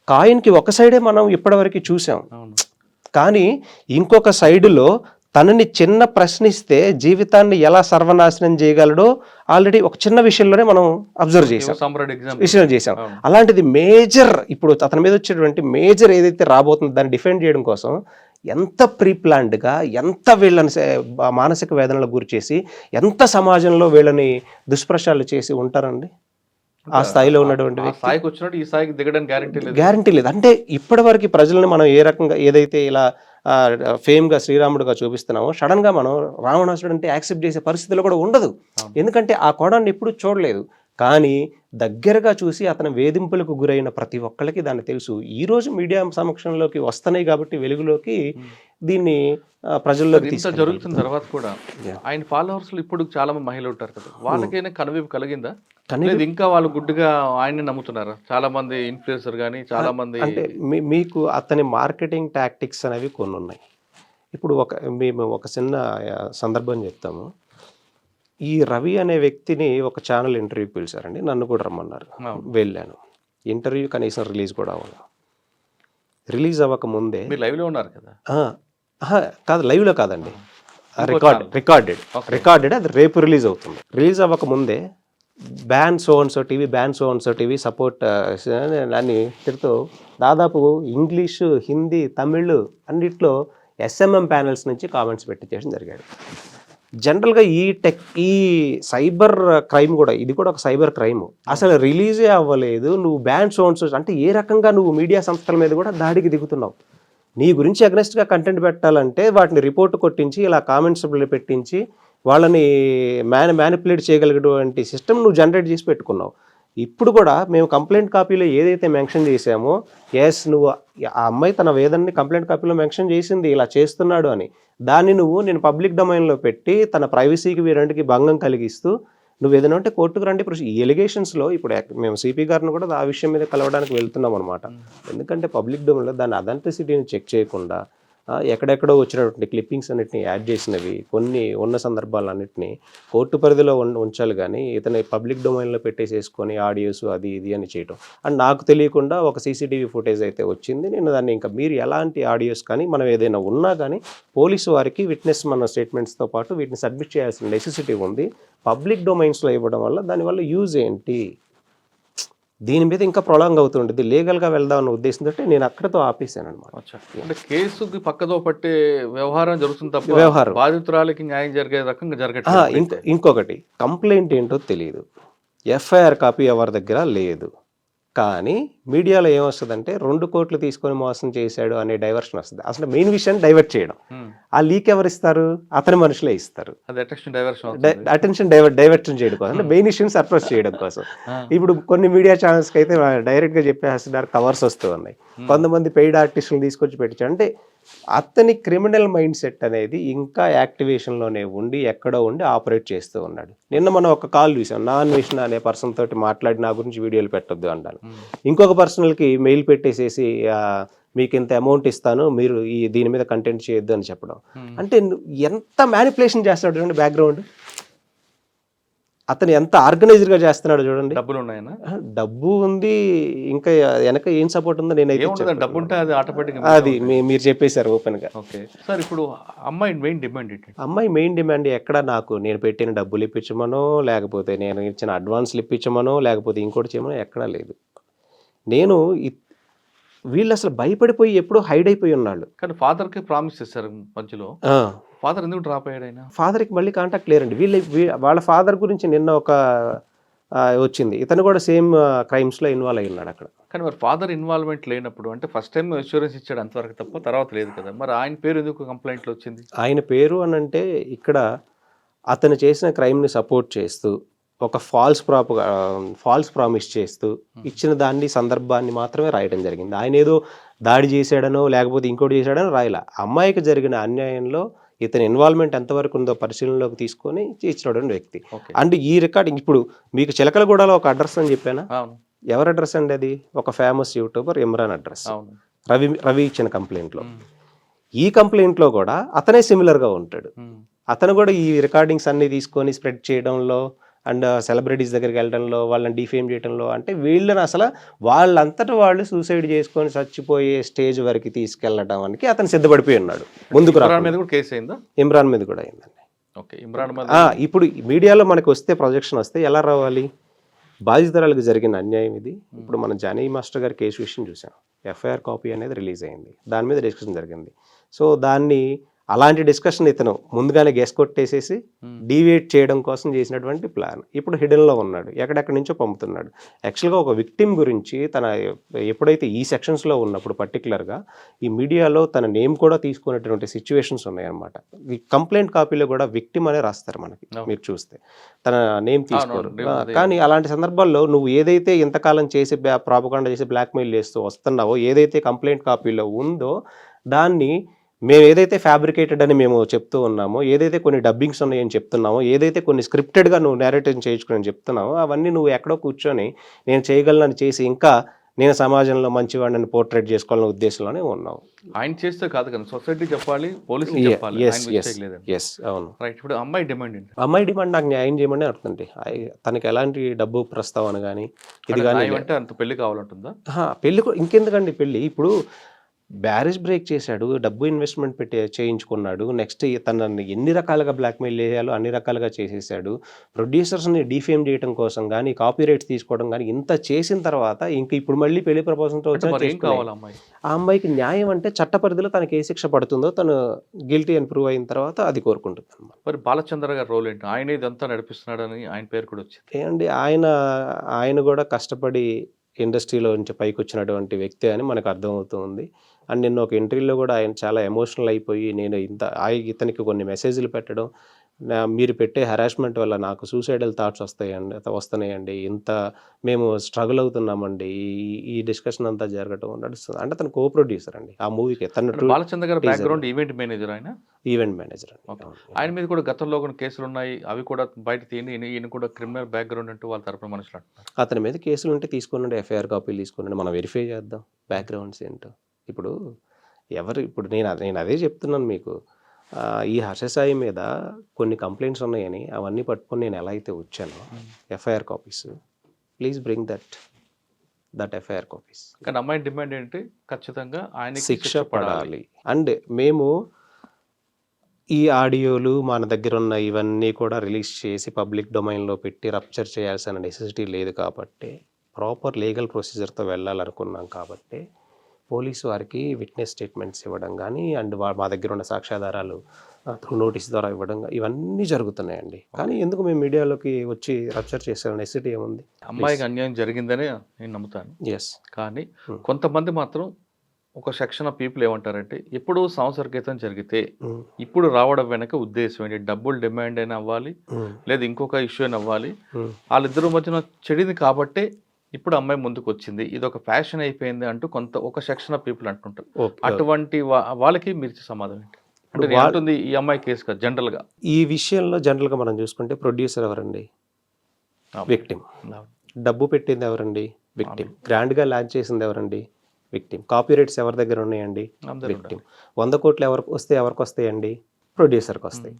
కాయిన్కి ఒక సైడే మనం ఇప్పటివరకు చూసాం, కానీ ఇంకొక సైడులో తనని చిన్న ప్రశ్నిస్తే జీవితాన్ని ఎలా సర్వనాశనం చేయగలడో ఆల్రెడీ ఒక చిన్న విషయంలోనే మనం అబ్జర్వ్ చేసాం. అలాంటిది మేజర్, ఇప్పుడు అతని మీద వచ్చేటువంటి మేజర్ ఏదైతే రాబోతుందో దాన్ని డిఫెండ్ చేయడం కోసం ఎంత ప్రీ ప్లాన్డ్గా, ఎంత వీళ్ళని మానసిక వేదనలకు గురి చేసి, ఎంత సమాజంలో వీళ్ళని దుష్ప్రచారాలు చేసి ఉంటారండి. ఆ స్థాయిలో ఉన్నటువంటి గ్యారంటీ లేదు. అంటే ఇప్పటి వరకు ప్రజల్ని మనం ఏ రకంగా ఏదైతే ఇలా ఫేమ్గా శ్రీరాముడుగా చూపిస్తున్నామో సడన్గా మనం రావణాసుడు అంటే యాక్సెప్ట్ చేసే పరిస్థితులు కూడా ఉండదు. ఎందుకంటే ఆ కోణాన్ని ఎప్పుడు చూడలేదు. కానీ దగ్గరగా చూసి అతని వేధింపులకు గురైన ప్రతి ఒక్కరికి దాన్ని తెలుసు. ఈరోజు మీడియా సమక్షంలోకి వస్తున్నాయి కాబట్టి వెలుగులోకి దీన్ని ప్రజల్లోకి జరుగుతున్న తర్వాత కూడా ఆయన ఫాలోవర్స్ ఇప్పుడు చాలా మంది మహిళలు ఉంటారు కదా, వాళ్ళకైనా కనువిప్పు కలిగిందా? ఇంకా వాళ్ళు గుడ్డుగా ఆయన్ని నమ్ముతున్నారు చాలా మంది ఇన్ఫ్లుయెన్సర్ కానీ చాలా మంది. అంటే మీకు అతని మార్కెటింగ్ టాక్టిక్స్ అనేవి కొన్ని ఉన్నాయి. ఇప్పుడు మేము ఒక చిన్న సందర్భం చెప్తాము. ఈ రవి అనే వ్యక్తిని ఒక ఛానల్ ఇంటర్వ్యూకి పిలిచారండి, నన్ను కూడా రమ్మన్నారు. వెళ్ళాను. ఇంటర్వ్యూ కనీసం రిలీజ్ కూడా అవ్వాలి. రిలీజ్ అవ్వక ముందే లైవ్లో ఉన్నారు కదా? కాదు, లైవ్లో కాదండి, రికార్డెడ్. అది రేపు రిలీజ్ అవుతుంది. రిలీజ్ అవ్వక ముందే ban so and so TV support అని తిడుతూ దాదాపు ఇంగ్లీషు, హిందీ, తమిళ్ అన్నిట్లో SMM ప్యానెల్స్ నుంచి కామెంట్స్ పెట్టించేయడం జరిగాడు. జనరల్గా ఈ సైబర్ క్రైమ్ కూడా, ఇది కూడా ఒక సైబర్ క్రైమ్. అసలు రిలీజే అవ్వలేదు, నువ్వు బ్యాన్ సో అండ్ సో అంటే ఏ రకంగా నువ్వు మీడియా సంస్థల మీద కూడా దాడికి దిగుతున్నావు? నీ గురించి అగ్నెస్ట్గా కంటెంట్ పెట్టాలంటే వాటిని రిపోర్ట్ కొట్టించి ఇలా కామెంట్స్ పెట్టించి వాళ్ళని మ్యానిపులేట్ చేయగలిగేటువంటి సిస్టమ్ నువ్వు జనరేట్ చేసి పెట్టుకున్నావు. ఇప్పుడు కూడా మేము కంప్లైంట్ కాపీలో ఏదైతే మెన్షన్ చేసామో, నువ్వు ఆ అమ్మాయి తన వేదనని కంప్లైంట్ కాపీలో మెన్షన్ చేసింది ఇలా చేస్తున్నాడు అని, దాన్ని నేను పబ్లిక్ డొమైన్లో పెట్టి తన ప్రైవసీకి వీరంటికి భంగం కలిగిస్తూ నువ్వు ఏదైనా ఉంటే కోర్టుకు రండి. ఇప్పుడు ఈ ఎలిగేషన్స్లో ఇప్పుడు మేము సిపి గారిని కూడా ఆ విషయం మీద కలవడానికి వెళ్తున్నాం అనమాట. ఎందుకంటే పబ్లిక్ డొమైన్లో దాని అథెంటిసిటీని చెక్ చేయకుండా ఎక్కడెక్కడో వచ్చినటువంటి క్లిప్పింగ్స్ అన్నిటిని యాడ్ చేసినవి కొన్ని ఉన్న సందర్భాలన్నింటినీ కోర్టు పరిధిలో ఉంచాలి, కానీ ఇతని పబ్లిక్ డొమైన్లో పెట్టేసేసుకొని ఆడియోస్ అది ఇది అని చేయటం. అండ్ నాకు తెలియకుండా ఒక సీసీటీవీ ఫుటేజ్ అయితే వచ్చింది. నేను దాన్ని ఇంకా మీరు ఎలాంటి ఆడియోస్ కానీ మనం ఏదైనా ఉన్నా కానీ పోలీసు వారికి విట్నెస్ మన స్టేట్మెంట్స్తో పాటు వీటిని సబ్మిట్ చేయాల్సిన నెసెసిటీ ఉంది. పబ్లిక్ డొమైన్స్లో ఇవ్వడం వల్ల దానివల్ల యూజ్ ఏంటి? దీని మీద ఇంకా ప్రొలాంగ్ అవుతుంటుంది. లీగల్గా వెళ్దామన్న ఉద్దేశంతో నేను అక్కడతో ఆపేసాను అనమాట. అంటే కేసుకి పక్కదో పట్టే వ్యవహారం జరుగుతుంది తప్ప బాధితురాలకి న్యాయం జరిగే రకంగా జరగట్లేదు. ఇంకొకటి కంప్లైంట్ ఏంటో తెలియదు, FIR కాపీ ఎవరి దగ్గర లేదు, కానీ మీడియాలో ఏమొస్తుందంటే 2 కోట్లు తీసుకొని మోసం చేశాడు అనే డైవర్షన్ వస్తుంది. అసలు మెయిన్ విషయాన్ని డైవర్ట్ చేయడం. ఆ లీక్ ఎవరు ఇస్తారు? అతని మనుషులే ఇస్తారు. అటెన్షన్ డైవర్షన్ చేయడం కోసం, అంటే మెయిన్ ఇష్యూని సర్ప్రైజ్ చేయడం కోసం. ఇప్పుడు కొన్ని మీడియా ఛానల్స్కి అయితే డైరెక్ట్గా చెప్పేస్తున్నారు, కవర్స్ వస్తూ ఉన్నాయి. కొంతమంది పెయిడ్ ఆర్టిస్టులు తీసుకొచ్చి పెట్టించారు. అంటే అతని క్రిమినల్ మైండ్ సెట్ అనేది ఇంకా యాక్టివేషన్లోనే ఉండి ఎక్కడో ఉండి ఆపరేట్ చేస్తూ ఉన్నాడు. నిన్న మనం ఒక కాల్ చూసాం, నాన్వేషణ అనే పర్సన్ తోటి మాట్లాడి నా గురించి వీడియోలు పెట్టొద్దు అంటాను. ఇంకొక పర్సనల్కి మెయిల్ పెట్టేసేసి మీకు ఇంత అమౌంట్ ఇస్తాను, మీరు దీని మీద కంటెంట్ చేయొద్దు అని చెప్పడం. అంటే ఎంత మ్యానిపులేషన్ చేస్తాడు చూడండి బ్యాక్గ్రౌండ్. అతను ఎంత ఆర్గనైజ్డ్గా చేస్తున్నాడు చూడండి. డబ్బులు ఉన్నాయనా? డబ్బు ఉంది, ఇంకా వెనక ఏం సపోర్ట్ ఉందో నేనైతే ఏముండదు, డబ్బు ఉంటే అది ఆటోమేటిక్. అది మీరు చెప్పేశారు ఓపెన్గా. ఓకే సార్, ఇప్పుడు అమ్మాయి మెయిన్ డిమాండ్ ఏంటి? అమ్మాయి మెయిన్ డిమాండ్ ఎక్కడ నేను పెట్టిన డబ్బులు ఇప్పించమనో, లేకపోతే నేను ఇచ్చిన అడ్వాన్స్లు ఇప్పించమనో, లేకపోతే ఇంకోటి చేయమనో ఎక్కడా లేదు. నేను వీళ్ళు అసలు భయపడిపోయి ఎప్పుడో హైడ్ అయిపోయి ఉన్నాళ్ళు. కానీ ఫాదర్కి ప్రామిస్ చేశారు మధ్యలో. ఫాదర్ ఎందుకు డ్రాప్ అయ్యాడు ఆయన? ఫాదర్కి మళ్ళీ కాంటాక్ట్ లేరండి. వాళ్ళ ఫాదర్ గురించి నిన్న ఒక వచ్చింది, ఇతను కూడా సేమ్ క్రైమ్స్లో ఇన్వాల్వ్ అయి ఉన్నాడు అక్కడ. కానీ మరి ఫాదర్ ఇన్వాల్వ్మెంట్ లేనప్పుడు, అంటే ఫస్ట్ టైం ఇన్సూరెన్స్ ఇచ్చాడు అంతవరకు తప్ప తర్వాత లేదు కదా, మరి ఆయన పేరు ఎందుకు కంప్లైంట్లో వచ్చింది? ఆయన పేరు అని అంటే ఇక్కడ అతను చేసిన క్రైమ్ని సపోర్ట్ చేస్తూ ఒక ఫాల్స్ ప్రామిస్ చేస్తూ ఇచ్చిన దాన్ని సందర్భాన్ని మాత్రమే రాయడం జరిగింది. ఆయన ఏదో దాడి చేశాడనో లేకపోతే ఇంకోటి చేశాడనో రాయలా. అమ్మాయికి జరిగిన అన్యాయంలో ఇతని ఇన్వాల్వ్మెంట్ ఎంతవరకు ఉందో పరిశీలనలోకి తీసుకొని ఇచ్చినటువంటి వ్యక్తి. అండ్ ఈ రికార్డింగ్ ఇప్పుడు మీకు చిలకలగూడలో ఒక అడ్రస్ అని చెప్పానా? ఎవరి అడ్రస్ అండి అది? ఒక famous YouTuber Imran address. Ravi ఇచ్చిన కంప్లైంట్లో. ఈ కంప్లైంట్లో కూడా అతనే సిమిలర్గా ఉంటాడు. అతను కూడా ఈ రికార్డింగ్స్ అన్ని తీసుకొని స్ప్రెడ్ చేయడంలో అండ్ సెలబ్రిటీస్ దగ్గరికి వెళ్ళడంలో, వాళ్ళని డిఫేమ్ చేయడంలో, అంటే వీళ్ళని అసలు వాళ్ళంతటా వాళ్ళు సూసైడ్ చేసుకొని చచ్చిపోయే స్టేజ్ వరకు తీసుకెళ్ళడానికి అతను సిద్ధపడిపోయి ఉన్నాడు. ముందుకు ఇమ్రాన్ మీద కూడా కేసు అయిందా? ఇమ్రాన్ మీద కూడా అయిందండి. ఓకే, ఇమ్రాన్ ఇప్పుడు మీడియాలో మనకు వస్తే ప్రొజెక్షన్ వస్తే ఎలా రావాలి? బాధితురాలకు జరిగిన అన్యాయం ఇది. ఇప్పుడు మనం జానీ మాస్టర్ గారి కేసు విషయం చూసాం. ఎఫ్ఐఆర్ కాపీ అనేది రిలీజ్ అయింది, దాని మీద డిస్కషన్ జరిగింది. సో దాన్ని అలాంటి డిస్కషన్ ఇతను ముందుగానే గెస్ కొట్టేసేసి డీవియేట్ చేయడం కోసం చేసినటువంటి ప్లాన్. ఇప్పుడు హిడెన్లో ఉన్నాడు, ఎక్కడెక్కడి నుంచో పంపుతున్నాడు. యాక్చువల్గా ఒక విక్టిమ్ గురించి తన ఎప్పుడైతే ఈ సెక్షన్స్లో ఉన్నప్పుడు పర్టికులర్గా ఈ మీడియాలో తన నేమ్ కూడా తీసుకునేటువంటి సిచ్యువేషన్స్ ఉన్నాయన్నమాట. ఈ కంప్లైంట్ కాపీలో కూడా విక్టిమ్ అనే రాస్తారు మనకి, మీరు చూస్తే తన నేమ్ తీసుకోరు. కానీ అలాంటి సందర్భాల్లో నువ్వు ఏదైతే ఇంతకాలం చేసి ప్రాపగాండా చేసి బ్లాక్మెయిల్ చేస్తూ వస్తున్నావో, ఏదైతే కంప్లైంట్ కాపీలో ఉందో దాన్ని మేము ఏదైతే ఫ్యాబ్రికేటెడ్ అని మేము చెప్తూ ఉన్నామో, ఏదైతే కొన్ని డబ్బింగ్స్ ఉన్నాయని చెప్తున్నామో, ఏదైతే కొన్ని స్క్రిప్టెడ్గా నువ్వు నేరేటివ్ చేయించుకుని చెప్తున్నావో, అవన్నీ నువ్వు ఎక్కడో కూర్చొని నేను చేయగలనని చేసి ఇంకా నేను సమాజంలో మంచివాడిని పోర్ట్రేట్ చేసుకోవాలనే ఉద్దేశంలోనే ఉన్నావు. ఆయన చేస్తే కాదు కదా, సొసైటీ చెప్పాలి, పోలీసులు చెప్పాలి. అవును. రైట్. ఇప్పుడు అమ్మాయి డిమాండ్ ఏంటి? అమ్మాయి డిమాండ్ నాకు న్యాయం చేయమని అడుగుతుంది. తనకి ఎలాంటి డబ్బు ప్రస్తావన కానీ ఇది కానీ అంటే అంత పెళ్లి కావాలంటుందా? పెళ్లి ఇంకెందుకండి పెళ్లి? ఇప్పుడు బ్యారేజ్ బ్రేక్ చేశాడు, డబ్బు ఇన్వెస్ట్మెంట్ పెట్టి చేయించుకున్నాడు, నెక్స్ట్ తనని ఎన్ని రకాలుగా బ్లాక్మెయిల్ చేయాలో అన్ని రకాలుగా చేసేసాడు. ప్రొడ్యూసర్స్ని డిఫేమ్ చేయడం కోసం కానీ, కాపీ రైట్స్ తీసుకోవడం కానీ ఇంత చేసిన తర్వాత ఇంక ఇప్పుడు మళ్ళీ పెళ్లి ప్రపోజల్తో ఆ అమ్మాయికి న్యాయం అంటే చట్ట పరిధిలో తనకి ఏ శిక్ష పడుతుందో, తను గిల్టీ అని ప్రూవ్ అయిన తర్వాత అది కోరుకుంటుంది. మరి బాలచంద్ర గారి రోల్ ఏంటి? ఆయన ఇదంతా నడిపిస్తున్నాడని ఆయన పేరు కూడా వచ్చింది. ఏమండి, ఆయన కూడా కష్టపడి ఇండస్ట్రీలో నుంచి పైకి వచ్చినటువంటి వ్యక్తి అని మనకు అర్థమవుతుంది. అండ్ నిన్న ఒక ఇంటర్వ్యూలో కూడా ఆయన చాలా ఎమోషనల్ అయిపోయి, నేను ఇతనికి కొన్ని మెసేజ్లు పెట్టడం, మీరు పెట్టే హెరాస్మెంట్ వల్ల నాకు సూసైడల్ థాట్స్ వస్తున్నాయండి, ఇంత మేము స్ట్రగుల్ అవుతున్నామండి, ఈ డిస్కషన్ అంతా జరగడం నడుస్తుంది. అంటే తను కో ప్రొడ్యూసర్ అండి ఆ మూవీకి. బాలచంద్ర గారి background event manager. Event manager అండి. ఆయన మీద కూడా గతంలో కొన్ని కేసులు ఉన్నాయి, అవి కూడా బయట తీయండి, ఈయన కూడా క్రిమినల్ బ్యాక్గ్రౌండ్ అంటూ వాళ్ళ తరపున మనుషులు అంటున్నారు. అతని మీద కేసులు ఉంటే తీసుకున్నాడు, ఎఫ్ఐఆర్ కాపీలు తీసుకున్నాడు, మనం వెరిఫై చేద్దాం బ్యాక్గ్రౌండ్స్ ఏంటో. ఇప్పుడు నేను అదే చెప్తున్నాను మీకు. ఈ హర్షసాయి మీద కొన్ని కంప్లైంట్స్ ఉన్నాయని అవన్నీ పట్టుకొని నేను ఎలా అయితే వచ్చానో, FIR copies, please bring that FIR copies. కానీ అమ్మాయి డిమాండ్ ఏంటి? ఖచ్చితంగా ఆయన శిక్ష పడాలి. అండ్ మేము ఈ ఆడియోలు మన దగ్గర ఉన్న ఇవన్నీ కూడా రిలీజ్ చేసి పబ్లిక్ డొమైన్లో పెట్టి రప్చర్ చేయాల్సిన నెసెసిటీ లేదు కాబట్టి, ప్రాపర్ లీగల్ ప్రొసీజర్తో వెళ్ళాలనుకున్నాం కాబట్టి పోలీసు వారికి విట్నెస్ స్టేట్మెంట్స్ ఇవ్వడం కానీ, అండ్ మా దగ్గర ఉన్న సాక్ష్యాధారాలు త్రూ నోటీస్ ద్వారా ఇవ్వడం, ఇవన్నీ జరుగుతున్నాయండి. కానీ ఎందుకు మేము మీడియాలోకి వచ్చి రప్చర్ చేసే నెసెసిటీ ఏముంది? అమ్మాయికి అన్యాయం జరిగిందని నేను నమ్ముతాను. కానీ కొంతమంది మాత్రం ఒక సెక్షన్ ఆఫ్ పీపుల్ ఏమంటారంటే, ఇప్పుడు సంవత్సర క్రితం జరిగితే ఇప్పుడు రావడం వెనక ఉద్దేశం ఏంటి? డబ్బులు డిమాండ్ అయినా అవ్వాలి, లేదా ఇంకొక ఇష్యూ అయినా అవ్వాలి, వాళ్ళిద్దరు మధ్యన చెడింది కాబట్టే ఇప్పుడు అమ్మాయి ముందుకు వచ్చింది, ఇది ఒక ఫ్యాషన్ అయిపోయింది అంటూ ఒక సెక్షన్ ఆఫ్ పీపుల్ అంటుంటారు. అటువంటి వాళ్ళకి మీరు సమాధానం ఏంటి? అంటే ఉంటుంది ఈ అమ్మాయి కేసు కదా జనరల్గా. ఈ విషయంలో జనరల్గా మనం చూసుకుంటే ప్రొడ్యూసర్ ఎవరండి? విక్టిమ్. డబ్బు పెట్టింది ఎవరండి? విక్టిమ్. గ్రాండ్గా లాంచ్ చేసింది ఎవరండి? విక్టిమ్. కాపీ రైట్స్ ఎవరి దగ్గర ఉన్నాయండి? విక్టిమ్. 100 కోట్లు ఎవరికి వస్తాయండి? ప్రొడ్యూసర్కి వస్తాయి.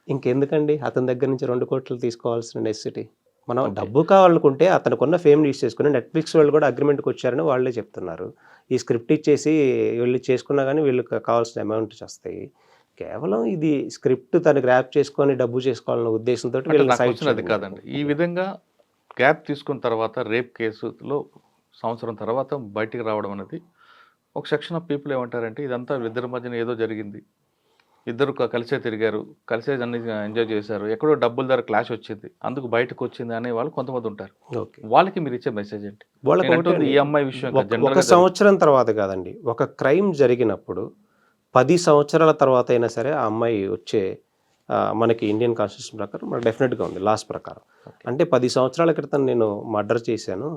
ఇంకెందుకండి అతని దగ్గర నుంచి 2 కోట్లు తీసుకోవాల్సిన నెసెసిటీ? మనం డబ్బు కావాలనుకుంటే అతనికున్న ఫేమ్ యూజ్ చేసుకుని నెట్‌ఫ్లిక్స్ వాళ్ళు కూడా అగ్రీమెంట్‌కి వచ్చారని వాళ్ళే చెప్తున్నారు. ఈ స్క్రిప్ట్ ఇచ్చేసి వీళ్ళు చేసుకున్నా గానీ వీళ్ళకి కావాల్సిన అమౌంట్స్ వస్తాయి. కేవలం ఇది స్క్రిప్ట్ తను గ్రాప్ చేసుకొని డబ్బు చేసుకోవాలన్న ఉద్దేశంతోటి అంటే వీళ్ళని నా సైడ్ క్వశ్చన్ అది కాదండి. ఈ విధంగా గ్యాప్ తీసుకున్న తర్వాత రేప్ కేసులో సంవత్సరం తర్వాత బయటికి రావడం అనేది ఒక సెక్షన్ ఆఫ్ పీపుల్ ఏమంటారంటే ఇదంతా ఇద్దరి మధ్యన ఏదో జరిగింది. ఇద్దరు కలిసే తిరిగారు, కలిసే అన్ని ఎంజాయ్ చేశారు, ఎక్కడో డబ్బుల ధర క్లాష్ వచ్చింది, అందుకు బయటకు వచ్చింది అనే వాళ్ళు కొంతమంది ఉంటారు. ఓకే. వాళ్ళకి మీరు ఇచ్చే మెసేజ్ ఏంటి? వాళ్ళకి నేను అంటుంది ఒకటే ఈ అమ్మాయి విషయం కాదు, ఒక జనరల్‌గా సంవత్సరం తర్వాత కాదండి. ఒక క్రైమ్ జరిగినప్పుడు 10 సంవత్సరాల తర్వాత అయినా సరే ఆ అమ్మాయి వచ్చే మనకి ఇండియన్ కాన్స్టిట్యూషన్ ప్రకారం మనకు డెఫినెట్‌గా ఉంది లాస్ ప్రకారం. అంటే 10 సంవత్సరాల క్రితం నేను మర్డర్ చేశాను.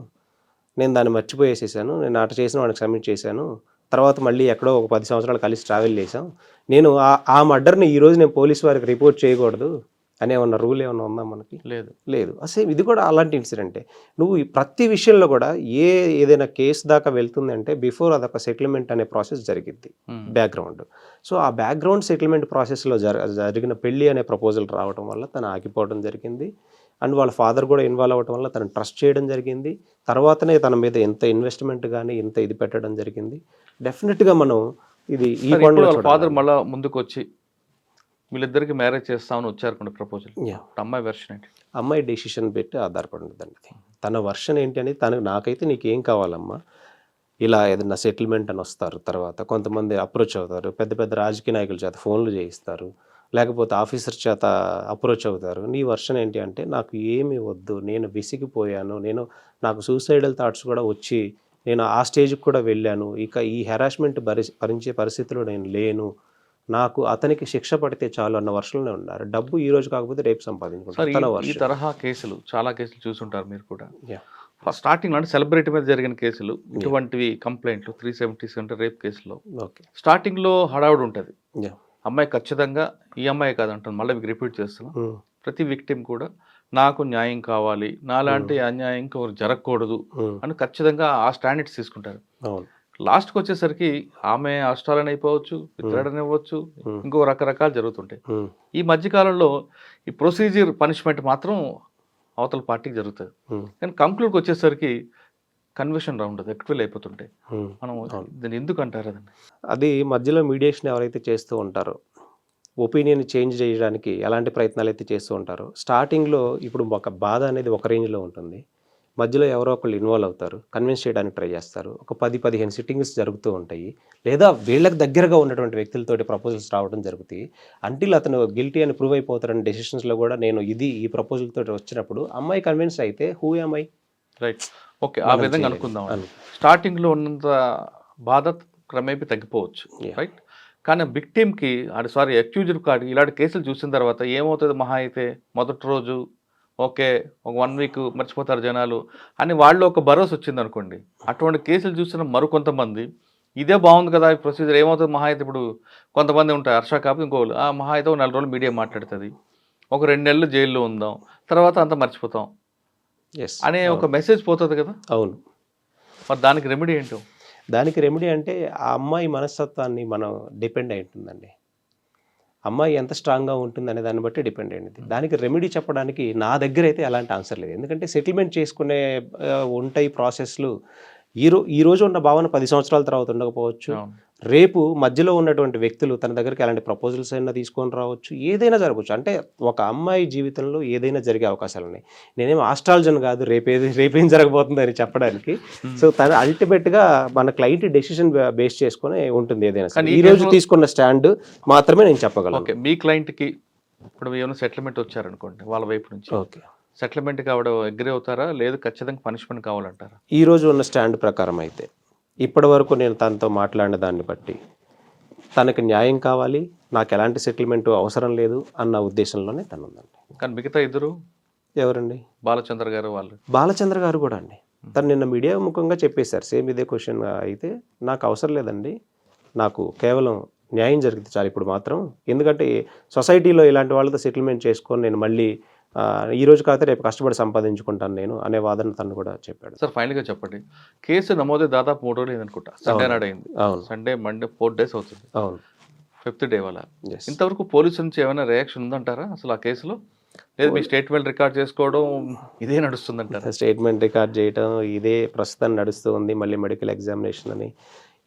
నేను దాన్ని మర్చిపోయేసేసాను. నేను అటు చేసిన వాడిని సబ్మిట్ చేశాను. తర్వాత మళ్ళీ ఎక్కడో ఒక 10 సంవత్సరాలు కలిసి ట్రావెల్ చేశాం. నేను ఆ మర్డర్‌ని ఈరోజు నేను పోలీస్ వారికి రిపోర్ట్ చేయకూడదు అనే ఏమన్నా రూల్ ఏమన్నా ఉందా మనకి? లేదు. లేదు. సేమ్ ఇది కూడా అలాంటి ఇన్సిడెంటే. నువ్వు ఈ ప్రతి విషయంలో కూడా ఏదైనా కేసు దాకా వెళ్తుందంటే బిఫోర్ అదొక సెటిల్మెంట్ అనే ప్రాసెస్ జరిగిద్ది బ్యాక్‌గ్రౌండ్. సో ఆ బ్యాక్‌గ్రౌండ్ సెటిల్మెంట్ ప్రాసెస్‌లో జరిగిన పెళ్లి అనే ప్రపోజల్ రావడం వల్ల తను ఆగిపోవడం జరిగింది. అండ్ వాళ్ళ ఫాదర్ కూడా ఇన్వాల్వ్ అవ్వడం వల్ల తను ట్రస్ట్ చేయడం జరిగింది. తర్వాతనే తన మీద ఎంత ఇన్వెస్ట్‌మెంట్ గానీ ఇంత ఇది పెట్టడం జరిగింది. డెఫినెట్‌గా మనం ఇది ఈ కోణంలో వాళ్ళ ఫాదర్ చూడాలి. మళ్ళా ముందుకొచ్చి వీళ్ళిద్దరికి మ్యారేజ్ చేస్తామని వచ్చారు ప్రపోజల్. యాహ్! అమ్మాయి వెర్షన్ ఏంటి? అమ్మాయి డెసిషన్ పెట్టి ఆధారపడి ఉంటుందండి అది. తన వర్షన్ ఏంటి అనేది నాకైతే నీకేం కావాలమ్మా? ఇలా ఏదన్నా సెటిల్మెంట్ అని వస్తారు తర్వాత. కొంతమంది అప్రోచ్ అవుతారు. పెద్ద పెద్ద రాజకీయ నాయకుల చేత ఫోన్లు చేయిస్తారు. లేకపోతే ఆఫీసర్ చేత అప్రోచ్ అవుతారు. నీ వర్షన్ ఏంటి అంటే నాకు ఏమీ వద్దు. నేను విసిగిపోయాను. నాకు సూసైడల్ థాట్స్ కూడా వచ్చి నేను ఆ స్టేజ్‌కి కూడా వెళ్ళాను. ఇక ఈ హెరాస్మెంట్ భరించే పరిస్థితిలో నేను లేను. నాకు అతనికి శిక్ష పడితే చాలు అన్న వర్షంలోనే ఉన్నారు. డబ్బు ఈ రోజు కాకపోతే రేపు సంపాదించుకుంటారు. తన ఈ వర్షన్. తరహా కేసులు చాలా కేసులు చూసుంటారు మీరు కూడా. యాహ్! స్టార్టింగ్ అంటే సెలబ్రిటీ మీద జరిగిన కేసులు ఇటువంటివి కంప్లైంట్లు 370 అంటే రేప్ కేసులో ఓకే. స్టార్టింగ్లో హడావుడి ఉంటుంది. యాహ్! అమ్మాయి ఖచ్చితంగా ఈ అమ్మాయి కాదంటాను, మళ్ళీ మీకు రిపీట్ చేస్తున్నాం. హ్మ్. ప్రతి విక్టిమ్ కూడా నాకు న్యాయం కావాలి, నాలాంటి అన్యాయం ఇంకొకరు జరగకూడదు హ్మ్. అని ఖచ్చితంగా ఆ స్టాండర్డ్స్ తీసుకుంటారు. అవును. లాస్ట్కి వచ్చేసరికి ఆమె అష్టాలని అయిపోవచ్చు, విత్డ్రాడని ఇవ్వచ్చు, ఇంకో రకరకాలు జరుగుతుంటాయి. హ్మ్. ఈ మధ్యకాలంలో ఈ ప్రొసీజర్ పనిష్మెంట్ మాత్రం అవతల పార్టీకి జరుగుతుంది. హ్మ్. కానీ కంక్లూడ్కి వచ్చేసరికి కన్వర్షన్ రౌండ్ అది ఎక్విల్ అయిపోతుంటాయి. హ్మ్. మనం దీన్ని ఎందుకు అంటారు అదండి? అది మధ్యలో మీడియేషన్ ఎవరైతే చేస్తూ ఉంటారో, ఒపీనియన్ చేంజ్ చేయడానికి ఎలాంటి ప్రయత్నాలైతే చేస్తూ ఉంటారో, స్టార్టింగ్‌లో ఇప్పుడు ఒక బాధ అనేది ఒక రేంజ్‌లో ఉంటుంది. మధ్యలో ఎవరో ఒకళ్ళు ఇన్వాల్వ్ అవుతారు. కన్విన్స్ చేయడానికి ట్రై చేస్తారు. ఒక 10, 15 సిట్టింగ్స్ జరుగుతూ ఉంటాయి. లేదా వీళ్ళకి దగ్గరగా ఉన్నటువంటి వ్యక్తులతోటి ప్రపోజల్స్ రావడం జరుగుతాయి. అంటిల్ అతను గిల్టీ అని ప్రూవ్ అయిపోతారని డెసిషన్స్‌లో కూడా నేను ఈ ప్రపోజల్ తోటి వచ్చినప్పుడు అమ్మాయి కన్విన్స్ అయితే who am I? Right. Okay. ఆ మనం విధంగా చేయలేం. అనుకుందాం. స్టార్టింగ్లో ఉన్నంత బాధ క్రమేపీ తగ్గిపోవచ్చు. Yeah. రైట్. కానీ విక్టిమ్కి అక్యూజ్డ్ కాదు ఇలాంటి కేసులు చూసిన తర్వాత ఏమవుతుంది మహా అయితే మొదటి రోజు ఓకే ఒక 1 వీక్ మర్చిపోతారు జనాలు అని వాళ్ళు ఒక భరోసా వచ్చింది అనుకోండి. అటువంటి కేసులు చూసిన మరికొంతమంది ఇదే బాగుంది కదా ఈ ప్రొసీజర్ ఏమవుతుంది మహా అయితే ఇప్పుడు కొంతమంది ఉంటారు హర్ష కాపు ఇంకోళ్ళు మహా అయితే ఒక 4 రోజులు మీడియా మాట్లాడుతుంది, ఒక 2 నెలలు జైల్లో ఉందాం, తర్వాత అంతా మర్చిపోతాం యెస్. అనే ఒక మెసేజ్ పోతుంది కదా. అవును. మరి దానికి రెమెడీ ఏంటో? దానికి రెమెడీ అంటే ఆ అమ్మాయి మనస్తత్వాన్ని మనం డిపెండ్ అయి ఉంటుందండి. అమ్మాయి ఎంత స్ట్రాంగ్‌గా ఉంటుందనే దాన్ని బట్టి డిపెండ్ అయ్యింది. దానికి రెమెడీ చెప్పడానికి నా దగ్గరైతే ఎలాంటి ఆన్సర్ లేదు. ఎందుకంటే సెటిల్మెంట్ చేసుకునే ఉంటాయి ప్రాసెస్‌లు. ఈ రోజు ఉన్న భావన 10 సంవత్సరాల తర్వాత ఉండకపోవచ్చు. రేపు మధ్యలో ఉన్నటువంటి వ్యక్తులు తన దగ్గరికి ఎలాంటి ప్రపోజల్స్ అయినా తీసుకొని రావచ్చు. ఏదైనా జరగవచ్చు. అంటే ఒక అమ్మాయి జీవితంలో ఏదైనా జరిగే అవకాశాలున్నాయి. నేనేం ఆస్ట్రాలజన్ కాదు రేపేం జరగబోతుందని చెప్పడానికి. సో తను అల్టిమేట్‌గా మన క్లయింట్ డెసిషన్ బేస్ చేసుకొని ఉంటుంది ఏదైనా సరే. ఈ రోజు తీసుకున్న స్టాండ్ మాత్రమే నేను చెప్పగలను. ఓకే. మీ క్లయింట్‌కి ఇప్పుడు ఏమైనా సెటిల్మెంట్ వచ్చారనుకోండి వాళ్ళ వైపు నుంచి. ఓకే. సెటిల్మెంట్‌కి ఆవిడ అగ్రీ అవుతారా? లేదు ఖచ్చితంగా పనిష్మెంట్ కావాలంటారా? ఈ రోజు ఉన్న స్టాండ్ ప్రకారం అయితే ఇప్పటివరకు నేను తనతో మాట్లాడిన దాన్ని బట్టి తనకి న్యాయం కావాలి, నాకు ఎలాంటి సెటిల్మెంట్ అవసరం లేదు అన్న ఉద్దేశంలోనే తను ఉందండి. కానీ మిగతా ఇద్దరు ఎవరండి? బాలచంద్ర గారు వాళ్ళు. బాలచంద్ర గారు కూడా అండి. తను నిన్న మీడియా ముఖంగా చెప్పేశారు. సేమ్ ఇదే క్వశ్చన్ అయితే నాకు అవసరం లేదండి, నాకు కేవలం న్యాయం జరిగితే చాలు ఇప్పుడు మాత్రం. ఎందుకంటే సొసైటీలో ఇలాంటి వాళ్ళతో సెటిల్మెంట్ చేసుకొని నేను మళ్ళీ ఈ రోజు కాకపోతే రేపు కష్టపడి సంపాదించుకుంటాను నేను అనే వాదన తను కూడా చెప్పాడు. సార్ ఫైనల్గా చెప్పండి, కేసు నమోదు దాదాపు 3 రోజులు అయింది అనుకుంటా. సండే నాడు అయింది. అవును. సండే మండే 4 days అవుతుంది. అవును. 5th డే వాళ్ళ. Yes. ఇంతవరకు పోలీసు నుంచి ఏమైనా రియాక్షన్ ఉందంటారా అసలు ఆ కేసులో? లేదు మీ స్టేట్మెంట్ రికార్డ్ చేసుకోవడం ఇదే నడుస్తుందంటారా? స్టేట్మెంట్ రికార్డ్ చేయటం ఇదే ప్రస్తుతం నడుస్తూ ఉంది. మళ్ళీ మెడికల్ ఎగ్జామినేషన్ అని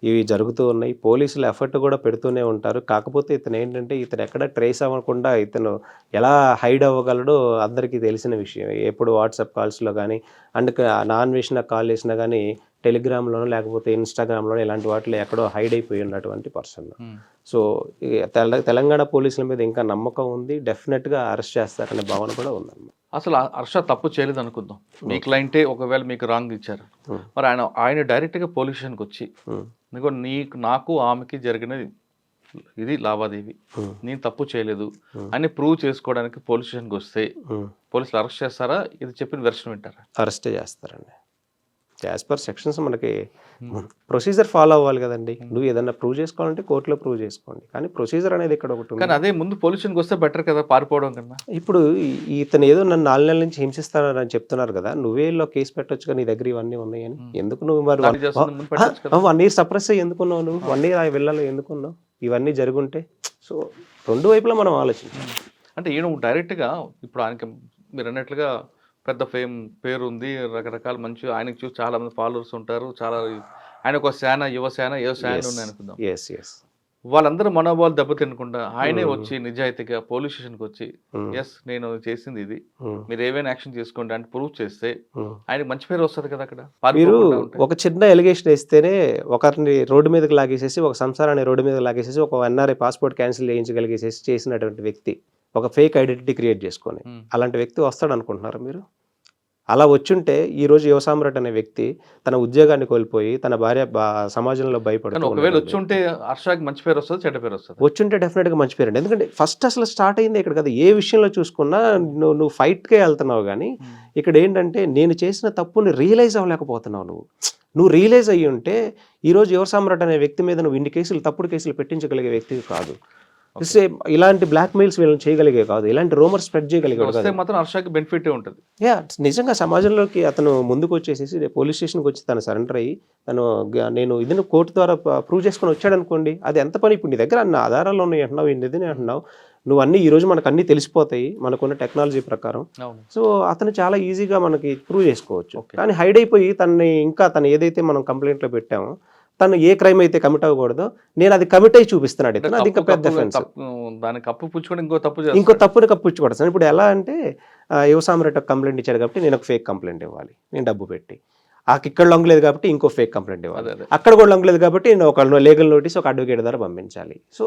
ఇవి జరుగుతూ ఉన్నాయి. పోలీసులు ఎఫర్ట్ కూడా పెడుతూనే ఉంటారు. కాకపోతే ఇతను ఎక్కడ ట్రేస్ అవ్వకుండా ఇతను ఎలా హైడ్ అవ్వగలడో అందరికీ తెలిసిన విషయం. ఎప్పుడు వాట్సాప్ కాల్స్లో కానీ అండ్ నాన్ వేసిన కాల్ చేసినా కానీ టెలిగ్రామ్లోనో లేకపోతే ఇన్స్టాగ్రామ్లోనో ఇలాంటి వాటిలో ఎక్కడో హైడ్ అయిపోయి ఉన్నటువంటి పర్సన్. సో తెలంగాణ పోలీసుల మీద ఇంకా నమ్మకం ఉంది. డెఫినెట్గా అరెస్ట్ చేస్తారనే భావన కూడా ఉందన్నమాట. అసలు హర్ష తప్పు చేయలేదు అనుకుందాం. మీ క్లయింటే ఒకవేళ మీకు రాంగ్ ఇచ్చారు, మరి ఆయన డైరెక్ట్గా పోలీస్ స్టేషన్కి వచ్చి నాకు ఆమెకి జరిగిన ఇది లావాదేవీ, నేను తప్పు చేయలేదు అని ప్రూవ్ చేసుకోవడానికి పోలీస్ స్టేషన్కి వస్తే పోలీసులు అరెస్ట్ చేస్తారా? ఇది చెప్పిన వెర్షన్ వింటారా? అరెస్టే చేస్తారండి. యాజ్ పర్ సెక్షన్స్ మనకి ప్రొసీజర్ ఫాలో అవ్వాలి కదండి. నువ్వు ఏదన్నా ప్రూవ్ చేసుకోవాలంటే కోర్టులో ప్రూవ్ చేసుకోండి, కానీ ప్రొసీజర్ అనేది ఇక్కడ ఒకటి ఉంది. కానీ అదే ముందు పోలీస్ స్టేషన్కి వస్తే బెటర్ కదా పారిపోవడం కన్నా. ఇప్పుడు ఇతను ఏదో నన్ను 4 నెలల నుంచి హింసిస్తానని చెప్తున్నారు కదా, నువ్వేలో కేసు పెట్టొచ్చుగా, నీ దగ్గర ఇవన్నీ ఉన్నాయని. ఎందుకు నువ్వు మరి 1 year సప్రెస్ అయ్యి ఎందుకున్నావు? నువ్వు 1 year వెళ్ళాలి ఎందుకున్నావు? ఇవన్నీ జరుగుంటే. సో 2 వైపులా మనం ఆలోచించాలి. అంటే ఈయన డైరెక్ట్గా ఇప్పుడు ఆయనకి మీరు అన్నట్లుగా పెద్ద పేరు ఉంది, రకరకాల మంచి ఆయనకు చూసి చాలా మంది ఫాలోవర్స్ ఉంటారు, చాలా ఆయన ఒక సేన యువ సేన ఉన్నాయి అనుకుందాం. వాళ్ళందరూ మనోభావాలు దెబ్బతినకుండా ఆయనే వచ్చి నిజాయితీగా పోలీస్ స్టేషన్కి వచ్చి ఎస్ నేను చేసింది ఇది, మీరు ఏవైనా యాక్షన్ చేసుకోండి అంటే ప్రూవ్ చేస్తే ఆయనకు మంచి పేరు వస్తుంది కదా. అక్కడ మీరు ఒక చిన్న ఎలిగేషన్ వేస్తేనే ఒకరిని రోడ్డు మీదకి లాగేసేసి, ఒక సంసారాన్ని రోడ్డు మీద లాగేసేసి, ఒక NRI పాస్పోర్ట్ క్యాన్సిల్ చేయించగలిగేసేసి చేసినటువంటి వ్యక్తి ఒక ఫేక్ ఐడెంటిటీ క్రియేట్ చేసుకొని అలాంటి వ్యక్తి వస్తాడు అనుకుంటున్నారా మీరు? అలా వచ్చుంటే ఈరోజు యువ సామ్రాట్ అనే వ్యక్తి తన ఉద్యోగాన్ని కోల్పోయి తన భార్య సమాజంలో భయపడుతుంది. ఒకవేళ వచ్చుంటే హర్షకి మంచి పేరు వస్తుంది, చెడ్డ పేరు వస్తుంది. వచ్చుంటే డెఫినెట్గా మంచి పేరు అండి. ఎందుకంటే ఫస్ట్ అసలు స్టార్ట్ అయింది ఇక్కడ కదా. ఏ విషయంలో చూసుకున్నా నువ్వు ఫైట్కే వెళ్తున్నావు, కానీ ఇక్కడ ఏంటంటే నేను చేసిన తప్పుని రియలైజ్ అవ్వలేకపోతున్నావు. నువ్వు రియలైజ్ అయ్యి ఉంటే ఈరోజు యువ సామ్రాట్ అనే వ్యక్తి మీద నువ్వు ఇన్ని కేసులు తప్పుడు కేసులు పెట్టించగలిగే వ్యక్తి కాదు. ఇలాంటి బ్లాక్ మెయిల్స్ వీళ్ళని చేయగలిగే కాదు, ఇలాంటి రూమర్ స్ప్రెడ్ చేయగలిగే మాత్రం హర్షకి బెనిఫిట్ ఉంటుంది. నిజంగా సమాజంలోకి అతను ముందుకు వచ్చేసేసి పోలీస్ స్టేషన్కి వచ్చి తను సరెండర్ అయ్యి నేను ఇది కోర్టు ద్వారా ప్రూవ్ చేసుకొని వచ్చాడు అనుకోండి, అది ఎంత పని. ఇప్పుడు నీ దగ్గర అన్న ఆధారాలు ఉన్నాయి అంటున్నావు, ఇది అంటున్నావు, నువ్వు అన్ని ఈరోజు మనకు అన్ని తెలిసిపోతాయి మనకున్న టెక్నాలజీ ప్రకారం. సో అతను చాలా ఈజీగా మనకి ప్రూవ్ చేసుకోవచ్చు. కానీ హైడ్ అయిపోయి తను ఏదైతే మనం కంప్లైంట్లో పెట్టామో తను ఏ క్రైమ్ అయితే కమిట్ అవ్వకూడదో నేను అది కమిట్ అయ్యి చూపిస్తున్నాడు. అది ఇంకా పెద్ద ఇంకో తప్పుని కప్పించుకోవడం. ఇప్పుడు ఎలా అంటే యువ సామ్రాట్ కంప్లైంట్ ఇచ్చాడు కాబట్టి నేను ఒక ఫేక్ కంప్లైంట్ ఇవ్వాలి, నేను డబ్బు పెట్టి. ఇక్కడ లొంగలేదు కాబట్టి ఇంకో ఫేక్ కంప్లైంట్ ఇవ్వాలి, అక్కడ కూడా లొంగలేదు కాబట్టి నేను ఒక లీగల్ నోటీస్ ఒక అడ్వకేట్ ద్వారా పంపించాలి. సో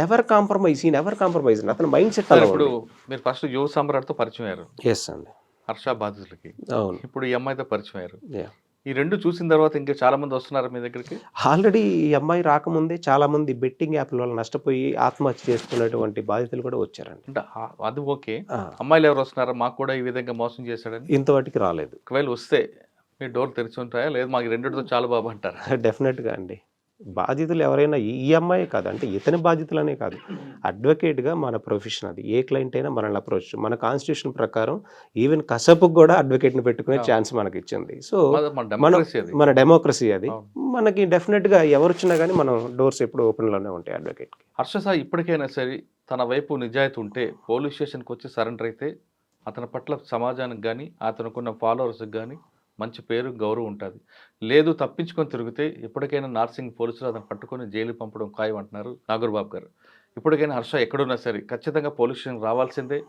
నెవర్ కాంప్రమైజ్ అతను మైండ్ సెట్. ఇప్పుడు మీరు ఫస్ట్ యువ సామ్రాట్తో పరిచయం అయ్యారు. ఎస్ అండి. హర్ష బాధితులకి. అవును. ఇప్పుడు ఈ అమ్మాయితో పరిచయం అయ్యారు. ఈ రెండు చూసిన తర్వాత ఇంకా చాలా మంది వస్తున్నారు మీ దగ్గరికి. ఆల్రెడీ ఈ అమ్మాయి రాకముందే చాలా మంది బెట్టింగ్ యాప్ల వల్ల నష్టపోయి ఆత్మహత్య చేసుకున్నటువంటి బాధితులు కూడా వచ్చారండి. అంటే అది ఓకే, అమ్మాయిలు ఎవరు వస్తున్నారా మాకు కూడా ఈ విధంగా మోసం చేశాడని? ఇంతవాటికి రాలేదు. ఒకవేళ వస్తే మీ డోర్ తెరిచి ఉంటాయా, లేదు మాకు రెండిటితో చాలా బాబు అంటారా? డెఫినెట్గా అండి. బాధితులు ఎవరైనా ఈ అమ్మాయి కాదు, అంటే ఇతని బాధితులనే కాదు, అడ్వకేట్గా మన ప్రొఫెషన్ అది. ఏ క్లయింట్ అయినా మనల్ని అప్రోచ్, మన కాన్స్టిట్యూషన్ ప్రకారం ఈవెన్ కసపుకు కూడా అడ్వకేట్ని పెట్టుకునే ఛాన్స్ మనకి ఇచ్చింది. సో మన డెమోక్రసీ అది. మనకి డెఫినెట్గా ఎవరు వచ్చినా కానీ మనం డోర్స్ ఎప్పుడు ఓపెన్లోనే ఉంటాయి అడ్వకేట్కి. హర్ష సాయి ఇప్పటికైనా సరే తన వైపు నిజాయితీ ఉంటే పోలీస్ స్టేషన్కి వచ్చి సరెండర్ అయితే అతని పట్ల సమాజానికి కానీ అతనుకున్న ఫాలోవర్స్కి కానీ మంచి పేరు గౌరవం ఉంటుంది. లేదు తప్పించుకొని తిరిగితే ఇప్పటికైనా నార్సింగ్ పోలీసులు అతను పట్టుకొని జైలు పంపడం ఖాయం అంటున్నారు నాగూర్బాబు గారు. ఇప్పటికైనా హర్ష ఎక్కడున్నా సరే ఖచ్చితంగా పోలీస్ స్టేషన్ రావాల్సిందే.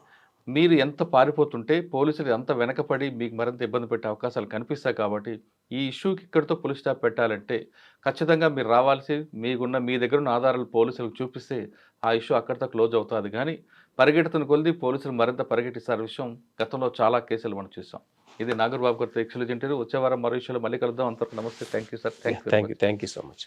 మీరు ఎంత పారిపోతుంటే పోలీసులు ఎంత వెనకపడి మీకు మరింత ఇబ్బంది పెట్టే అవకాశాలు కనిపిస్తాయి. కాబట్టి ఈ ఇష్యూకి ఇక్కడితో పోలీస్ స్టాప్ పెట్టాలంటే ఖచ్చితంగా మీరు రావాల్సి, మీ దగ్గర ఉన్న ఆధారాలు పోలీసులకు చూపిస్తే ఆ ఇష్యూ అక్కడితో క్లోజ్ అవుతుంది. కానీ పరిగెడుతున్న కొలిది పోలీసులు మరింత పరిగెట్టిస్తారు విషయం గతంలో చాలా కేసులు మనం చూసాం. ఇది నాగూర్బాబు గారితో ఎక్స్క్లూజివ్ ఇంటర్వ్యూ. వచ్చే వారం మరో విషయంలో మళ్ళీ కలుద్దాం. అంతవరకు నమస్తే. Thank you sir. Thank you so much.